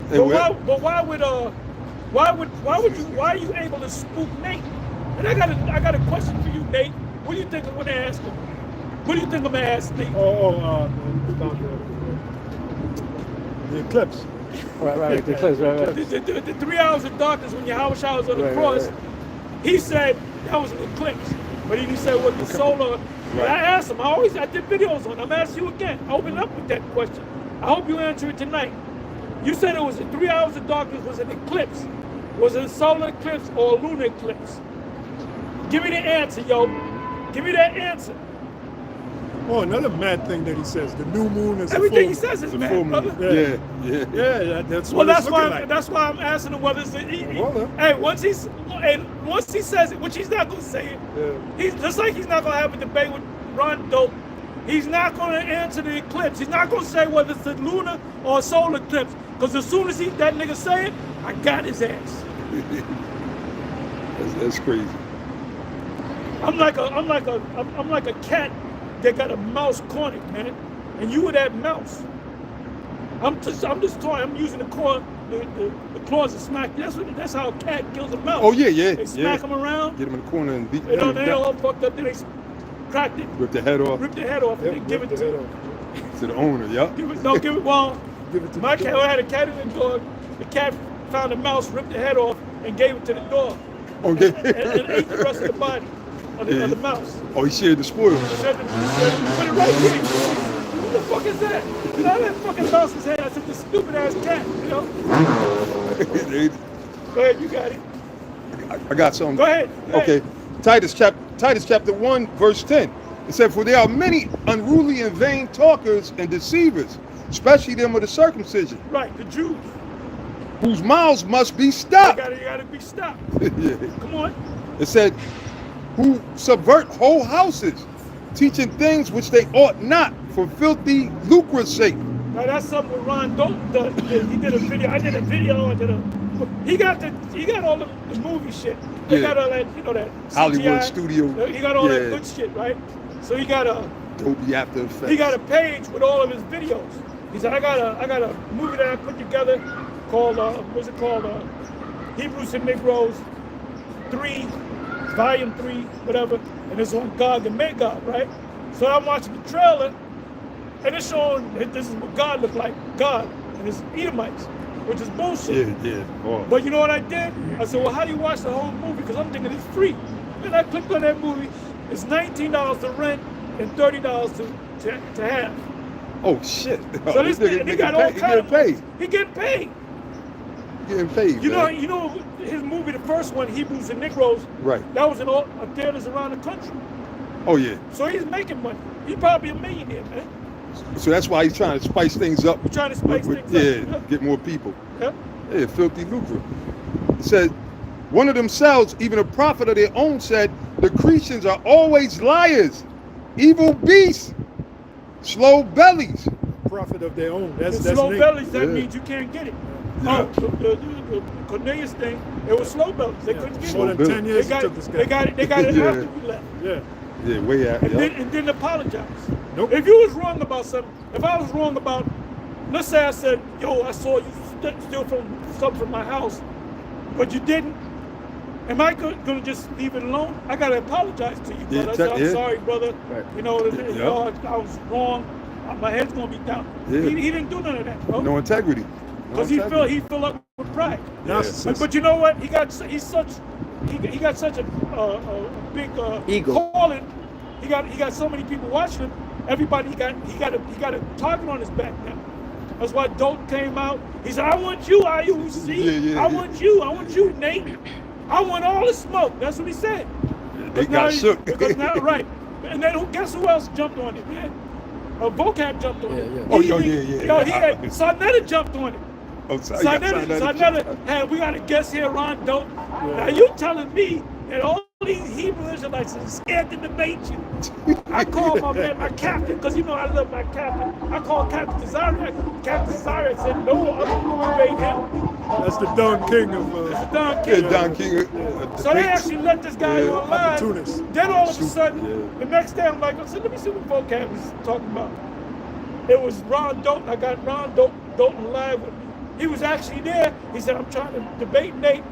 Hey, But why are you able to spook Nate? And I got a question for you, Nate. What do you think I'm gonna ask him? What do you think I'm gonna ask Nate? About the eclipse. Right. The eclipse, right. The 3 hours of darkness when Yahushua was on the cross, he said that was an eclipse. But he said what the solar. Right. I asked him, I did videos on it. I'm asking you again. I opened up with that question. I hope you answer it tonight. You said it was 3 hours of darkness was an eclipse. Was it a solar eclipse or a lunar eclipse? Give me the answer, yo. Give me that answer. Oh, another mad thing that he says: the new moon is Everything he a full says is The mad, full brother. moon. Yeah. That's Well, what it's looking like. that's why I'm asking him whether it's hey, once he says it, which he's not gonna say it. He's just like he's not gonna have a debate with Ron Dope. He's not gonna answer the eclipse. He's not gonna say whether it's a lunar or a solar eclipse. Because as soon as that nigga say it, I got his ass. That's crazy. I'm like a cat that got a mouse cornered, man. And you were that mouse. I'm just toying. I'm using the claws to smack. That's how a cat kills a mouse. Oh, yeah. They smack him around. Get him in the corner and beat You know, him they all fucked up. Then they cracked it, Rip the head off ripped the head off, and then give it to to the owner, yeah. Give it. Well, Give it to my the cat dog. had a cat and a dog. The cat found a mouse, ripped the head off, and gave it to the dog, Okay. and ate the rest of the body of the mouse. Oh, he shared the spoils. Said, put it right here. What the fuck is that? You know, that fucking mouse's head. I said, this stupid ass cat, you know? Go ahead, you got it. I got something. Go ahead. Okay. Titus chapter 1, verse 10. It said, for there are many unruly and vain talkers and deceivers, especially them of the circumcision. Right, the Jews. whose mouths must be You stopped. gotta be stopped. Yeah. Come on. It said, who subvert whole houses, teaching things which they ought not for filthy lucre's sake. Now that's something with Ron Dalton. He did a video. I did a video. He got all the movie shit. He Yeah. got all that, that Hollywood CGI. studio. He got all that Yeah. good shit, right? So he got a Dolby After Effects. he got a page with all of his videos. He said, I got a movie that I put together called what's it called? Hebrews and Negroes 3, Volume 3, whatever, and it's on Gog and Magog, right? So I'm watching the trailer, and it's showing that this is what God looked like, God and his Edomites, which is bullshit. Yeah. Oh. But you know what I did? I said, well, how do you watch the whole movie? Because I'm thinking it's free. Then I clicked on that movie. It's $19 to rent and $30 to have. Oh shit. So this nigga, he got all kinds of paid. He getting paid. Getting paid. You man. know his movie, the first one, Hebrews and Negroes. Right. That was in all theaters around the country. Oh yeah. So he's making money. He's probably a millionaire, man. So that's why he's trying to spice things up. He's trying to spice with, things up. yeah, get more people. Yeah. Yeah, filthy lucre. It said, one of themselves, even a prophet of their own, said, the Cretans are always liars, evil beasts, slow bellies. Prophet of their own. That's slow Nate. bellies. That Yeah. means you can't get it. Yeah. Oh, the Cornelius thing. It was slow bellies. They couldn't get More it. than 10 years They got it took it. this guy. They got it Yeah. after we left. Yeah. Yeah, way out. And, Yep. then apologize. Nope. If you was wrong about something, if I was wrong about, let's say I said, yo, I saw you steal something from my house, but you didn't, am I gonna just leave it alone? I gotta apologize to you, Yeah, brother. I said, I'm yeah. sorry, brother. Right. You know, I was wrong. My head's gonna be down. Yeah. He didn't do none of that, bro. No integrity. Because he fill up with pride. Yeah. But you know what? He got such a big Ego. calling. He got so many people watching him. Everybody he got a target on his back now. That's why Dalton came out. He said, I want you, IUC. I want you, Nate. I want all the smoke. That's what he said. They got shook. Because now, right. And then guess who else jumped on it, man? Vocab jumped on it. Yeah. Oh, yeah. Yo, he had Sarnetta jumped on it. Oh, sorry. Sarnetta had, we got a guest here, Ron Dalton. Now you telling me that all these Hebrew Israelites are scared to debate you. I call my captain, because you know I love my captain. I called Captain Zariak. Captain Zariak said, no, I'm going to debate him. That's the Don King of. That's the Don King. Yeah, Don King. So they actually let this guy go live. Opportunist. Then all of a sudden, the next day I'm like, let me see what vocab is talking about. It was Ron Dalton. I got Ron Dalton live with me. He was actually there. He said, I'm trying to debate Nate.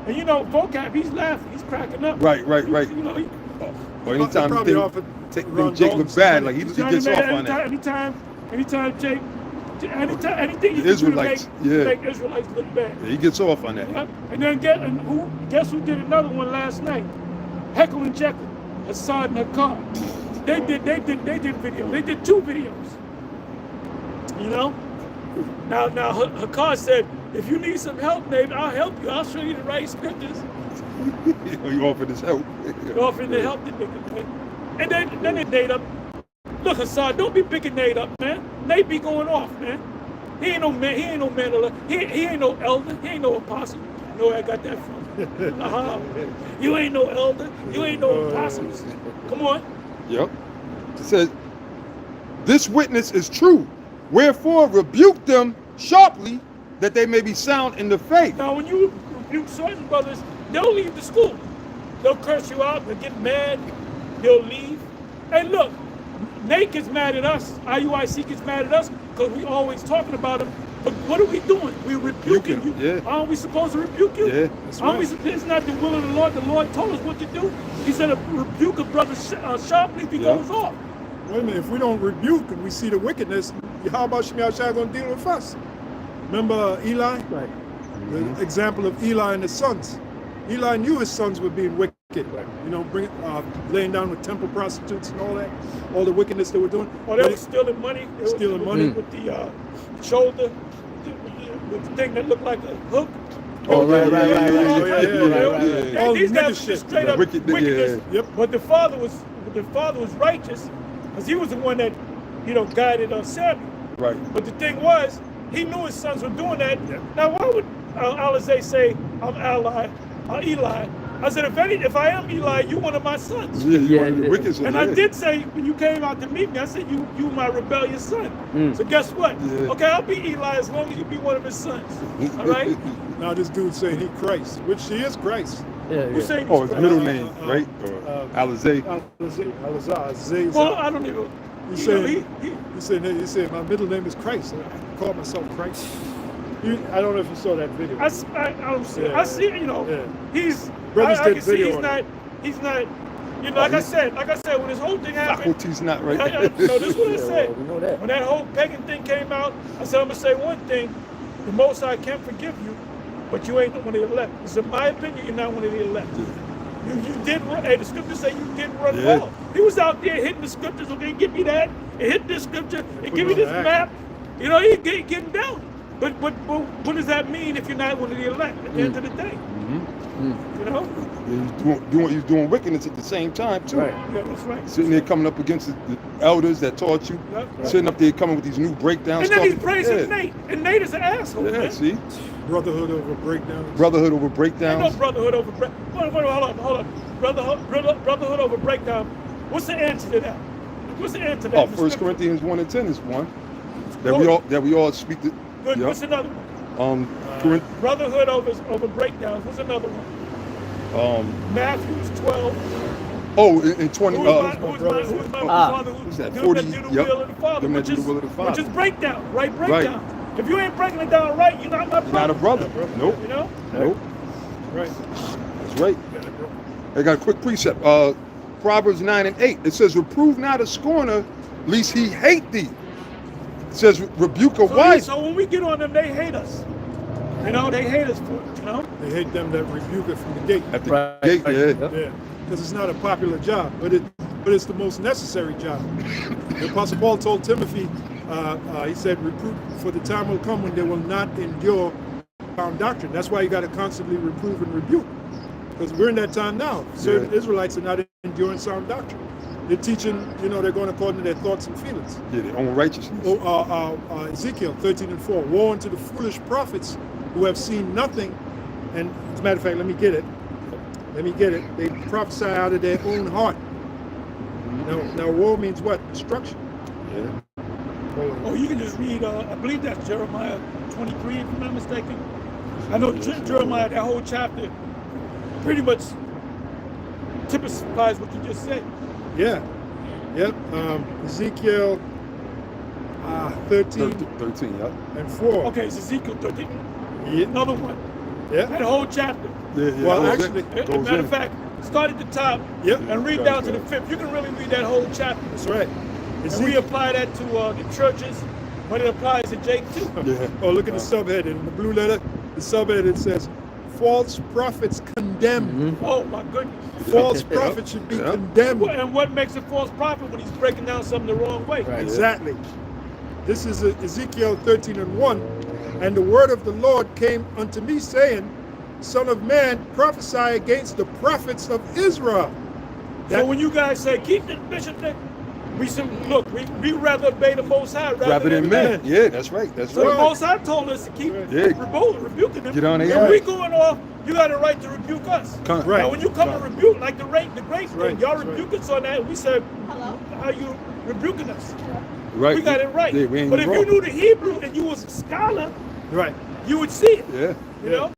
And you know, vocab, he's laughing. He's cracking up. Right. You know, Or anytime probably you offered think Ron Jake Dalton look bad, some like he he's trying to gets make off on that. anytime Jake, anything you can Israelites, do to yeah. make Israelites look bad. Yeah, he gets off on that. Yep. And then guess who did another one last night? Heckle and Jekyll, Assad and Hakar. They did video. They did 2 videos. You know? Now Hakar said, if you need some help, Nate, I'll help you. I'll show you the right scriptures. He offered his help. Offering to help the nigga, man. And then they Nate up. Look, Assad, don't be picking Nate up, man. Nate be going off, man. He ain't no man. He ain't no man. He ain't no elder. He ain't no apostle. You know where I got that from? You ain't no elder. You ain't no apostles. Come on. Yep. It says, this witness is true. Wherefore rebuke them sharply, that they may be sound in the faith. Now, when you rebuke certain brothers, they'll leave the school. They'll curse you out. They'll get mad. They'll leave. And look, Nate gets mad at us. IUIC gets mad at us because we always talking about him. But what are we doing? We're rebuking you. Yeah. Aren't we supposed to rebuke you? Yeah, Aren't we? It's not the will of the Lord. The Lord told us what to do. He said, rebuke a brother sharply if he goes off. Wait a minute, if we don't rebuke and we see the wickedness, how about Shemi Ashai going to deal with us? Remember Eli? Right. The example of Eli and his sons. Eli knew his sons were being wicked. Right. You know, laying down with temple prostitutes and all that, all the wickedness they were doing. Oh, they were stealing money. They Stealing money. with the shoulder, with the thing that looked like a hook. Oh, right. All These the guys nigga were shit. straight up Wicked, wickedness. yeah. Yep. But the father was righteous, because he was the one that, guided Samuel. Right. But the thing was, he knew his sons were doing that. Yeah. Now, Alizé say, I'm Eli. I said, if I am Eli, you one of my sons. Yeah, Yeah, one of the yeah. wicked sons, And I yeah. did say, when you came out to meet me, I said, you my rebellious son. Mm. So guess what? Yeah. Okay, I'll be Eli as long as you be one of his sons. All right? Now this dude saying he Christ, which he is Christ. Yeah, Who say he's Oh, his Christ? middle name, right? Alizé. Well, Well, I don't even. He You know, said, he said, my middle name is Christ. I call myself Christ. I don't know if you saw that video. I don't see. Yeah, I see. You know, yeah. he's. Brothers I did can see video he's on not. it. He's not. You know, like I said, when this whole thing happened. Faculty's not right. No, this is what I said. well, we know that. When that whole pagan thing came out, I said, I'm gonna say one thing: the Most High can forgive you, but you ain't one of the elect. It's in my opinion, you're not one of the elect. You did run. Hey, the scriptures say you did run Yeah. well. He was out there hitting the scriptures. Okay, give me that. And hit this scripture. And give me this map. You know, he getting down. But what does that mean if you're not one of the elect at the end of the day? You know? He's doing wickedness at the same time too. Right. Yeah, that's right. Sitting there coming up against the elders that taught you. Yeah. Sitting up there coming with these new breakdowns. And then he's talking- praising yeah. Nate. And Nate is an asshole, Yeah, man. see? Brotherhood over breakdowns. Ain't no brotherhood over breakdown. Hold up. Brotherhood over breakdown. What's the answer to that? What's the answer to that? Oh, in the 1 scripture? Corinthians 1 and 10 is one. Good. That we all speak to. Good. Yeah. What's another one? Brotherhood over breakdowns. What's another one? Matthew 12. Oh, in 20. Who's my father? Who's that? Them 40, that do the yep. will of the Father, Them that which do the will of the which Father. is breakdown, right? Breakdown. If you ain't breaking it down right, you're not my brother. Not a brother. Nope. You know? Nope. Right. Mm-hmm. That's right. I got a quick precept. Proverbs 9 and 8. It says, reprove not a scorner, lest he hate thee. It says, rebuke a wise. So when we get on them, they hate us. You know, they hate us for it, you know? They hate them that rebuke it from the gate. At the Right. gate, yeah. Yep. Yeah. Because it's not a popular job, but it's the most necessary job. The Apostle Paul told Timothy, he said, reprove, for the time will come when they will not endure sound doctrine. That's why you got to constantly reprove and rebuke. Because we're in that time now. Certain Israelites are not enduring sound doctrine. They're teaching, they're going according to their thoughts and feelings. Yeah, their own righteousness. Ezekiel 13 and 4. Woe unto the foolish prophets who have seen nothing. And as a matter of fact, let me get it. They prophesy out of their own heart. Now woe means what? Destruction. Yeah. Oh, you can just read, I believe that's Jeremiah 23, if I'm not mistaken. I know Jeremiah, that whole chapter, pretty much typifies what you just said. Yeah. Yep. Ezekiel 13 13, yeah. and 4. Okay, it's Ezekiel 13. Yeah. Another one. Yeah. That whole chapter. Yeah, Well, goes actually, in, As a goes matter in. of fact, start at the top Yep. and read down to the 5th. You can really read that whole chapter. That's right. And we apply that to the churches, but it applies to Jake too. Yeah. Oh, look at the subhead in the blue letter. The subhead, it says, false prophets condemned. Oh my goodness. False prophets should be condemned. And what makes a false prophet when he's breaking down something the wrong way? Right. Exactly. This is Ezekiel 13 and 1. And the word of the Lord came unto me, saying, Son of man, prophesy against the prophets of Israel. So when you guys say, keep the bishop there, we said, look, we rather obey the Most High Rather than men. Yeah, that's right. That's So the right. Most High told us to keep rebuking them. Get on their And ass. we going off, you got a right to rebuke us. Right. Now when you come and rebuke, like the great thing, right, y'all that's rebuke us on that, we said, how you rebuking us? Right. We got it right. Yeah, we ain't But if wrong. you knew the Hebrew and you was a scholar, Right. you would see it. Yeah. You know?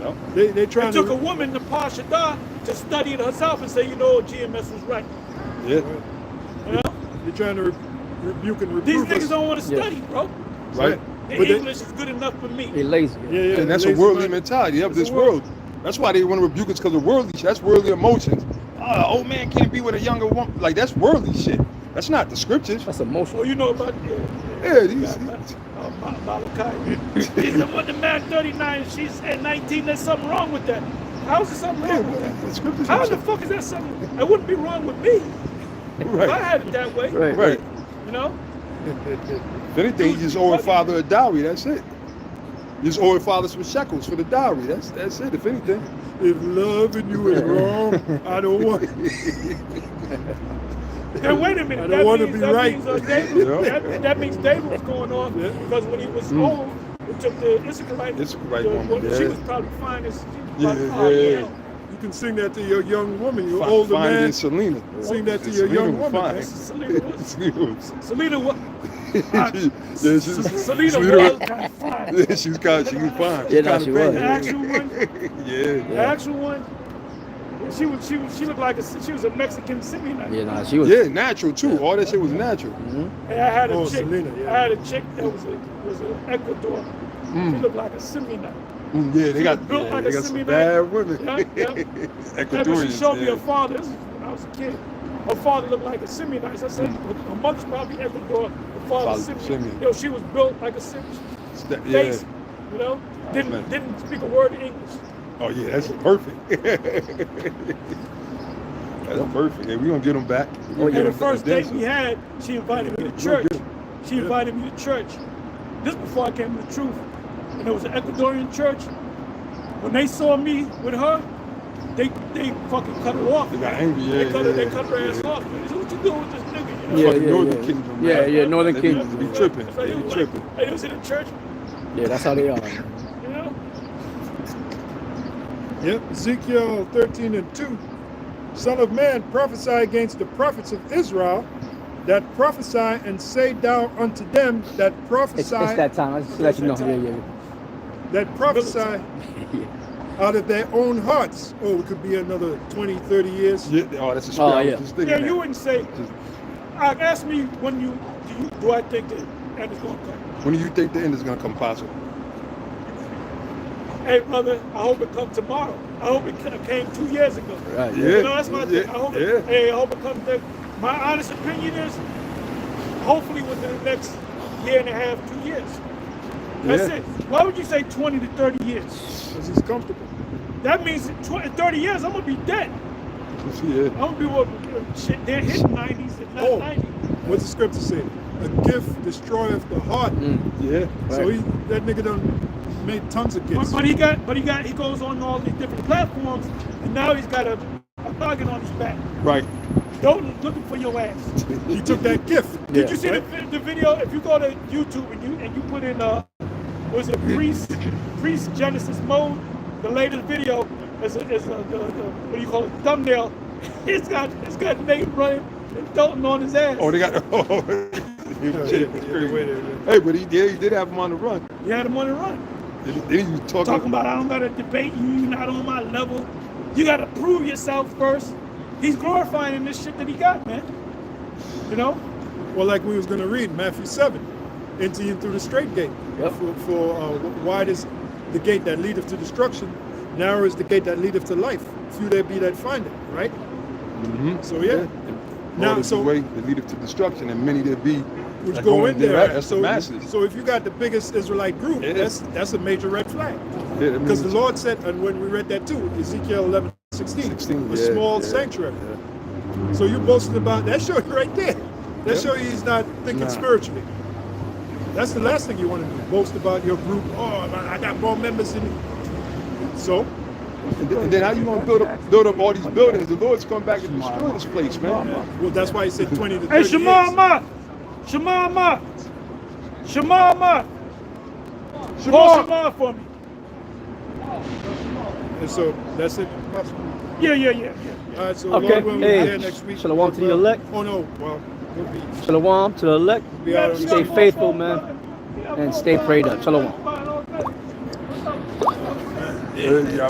Well, They trying It took a to. woman, the Pashadah, to study it herself and say, GMS was right. yeah. You know? They're trying to rebuke and These reprove niggas us. don't want to study, bro. Right. The But they- English is good enough for me. They lazy. Yeah. And that's a lazy worldly mind. mentality of It's this a world. world. That's why they want to rebuke us, because of worldly shit. That's worldly emotions. Old man can't be with a younger woman. Like, that's worldly shit. That's not the scriptures. That's Oh, emotional. you know about Yeah, these. Malachi. He said, when the man 39 and she's at 19, there's something wrong with that. How's there something Yeah, wrong with that? the scriptures. How the fuck is that something? It wouldn't be wrong with me. If I Right. had it that way, Right. Right. you know? If anything, you just owe a father a dowry. That's it. You just owe a father some shekels for the dowry. That's it. If anything. If loving you is wrong, I don't want it. Then wait a minute. I don't wanna be that right. Means, David, Yeah. that means David was going on Yeah. because when he was old, It took the Issacharite. Issacharite woman, She yeah. was probably fine as Yeah, yeah. You can sing that to your young woman, your Fine- older finer man. than Selena. Sing that to your Selena young was woman. fine. Man. Selena was. Selena was. Selena was. Selena was kind of fine. Yeah, she was fine. She was fine. Yeah, no, kinda she was. The bad. actual one. Yeah. The actual one. She looked like she was a Mexican Simeonite. Yeah, nah, she was. Yeah, natural too. All that shit was natural. And I had a Oh, chick. Selena, yeah. I had a chick that was an Ecuador. She looked like a Simeonite. Yeah, they got, built like they a got some Simeonite. bad women. Yeah, yeah. Ecuadorians. She showed me yeah. her father. This was when I was a kid. Her father looked like a Simeonite. So I said, her mother's probably Ecuador. Her father's Father, Simeon. Simeon. Yo, she was built like a Simeon. Yeah. Face, you know, didn't speak a word of English. Oh yeah, that's perfect. That's perfect. Yeah, we gonna get them back. Oh, yeah. And the first date we had, she invited me to church. She invited me to church. This before I came to the truth. And it was an Ecuadorian church. When they saw me with her, they fucking cut her off. They got angry, yeah. They cut her ass off. They said, what you doing with this nigga? You know? Yeah, Fucking yeah, Northern yeah. Kingdom. Yeah, man. yeah, Northern They Kingdom. be tripping. So They he be was tripping. like, it was in the church, Yeah, that's how they are. you know? Yep, Ezekiel 13:2. Son of man, prophesy against the prophets of Israel, that prophesy and say thou unto them that prophesy, It's that time. I just let you know. Yeah, yeah. that prophesy out of their own hearts. Oh, it could be another 20, 30 years. Yeah. Oh, that's a Oh, spirit. I was yeah. just thinking Yeah, that. you wouldn't say, ask me when do I think that end is going to come? When do you think the end is gonna come possible? Hey, brother, I hope it comes tomorrow. I hope it came 2 years ago. Right. Yeah. You know, that's my thing. I hope Yeah. hey, I hope it comes there. My honest opinion is, hopefully within the next year and a half, 2 years. That's Yeah. it. Why would you say 20 to 30 years? Because he's comfortable. That means in 30 years, I'm going to be dead. Yeah. I'm going to be what, shit, they're hitting 90s and not Oh. 90. What's the scripture say? A gift destroyeth the heart. Yeah. So that nigga done made tons of gifts. But he goes on all these different platforms, and now he's got a target on his back. Right. Don't looking for your ass. He took that gift. Did you see the video? If you go to YouTube and you put in was it priest Genesis mode? The latest video is the what do you call it, thumbnail. It's got Nate running and Dalton on his ass. Oh, they got. Oh. Hey, but he did have him on the run. He had him on the run. Then he was Talking about I don't gotta debate you, you're not on my level. You gotta prove yourself first. He's glorifying this shit that he got, man. You know? Well, like we was going to read, Matthew 7, enter ye through the straight gate. Yep. For wide is the gate that leadeth to destruction, narrow is the gate that leadeth to life. Few there be that find it, right? Mm-hmm. So yeah. Now, Now, so the way that leadeth to destruction, and many there be which that go in there. That's so, the masses. so if you got the biggest Israelite group, Yeah. that's a major red flag. Yeah, that Because the means- Lord said, and when we read that too, Ezekiel 11:16, a yeah, small yeah, sanctuary. yeah. So you boasting about that? Show you right there. That show you he's not thinking Nah. spiritually. That's the last thing you want to do. Boast about your group. Oh, man, I got more members in it. So And then how you gonna build up all these buildings? The Lord's come back and destroy this place, man. well, that's why he said 20 to 30 Hey, years. Shema. Call Shema for me. And so that's it. Yeah. All right, so Okay. Lord willing, we'll be Hey, there next week. shalom to the elect. Oh no, well, we'll be Shalom to the elect. out on Stay faithful, man, and stay prayed up. Shalom. Yeah,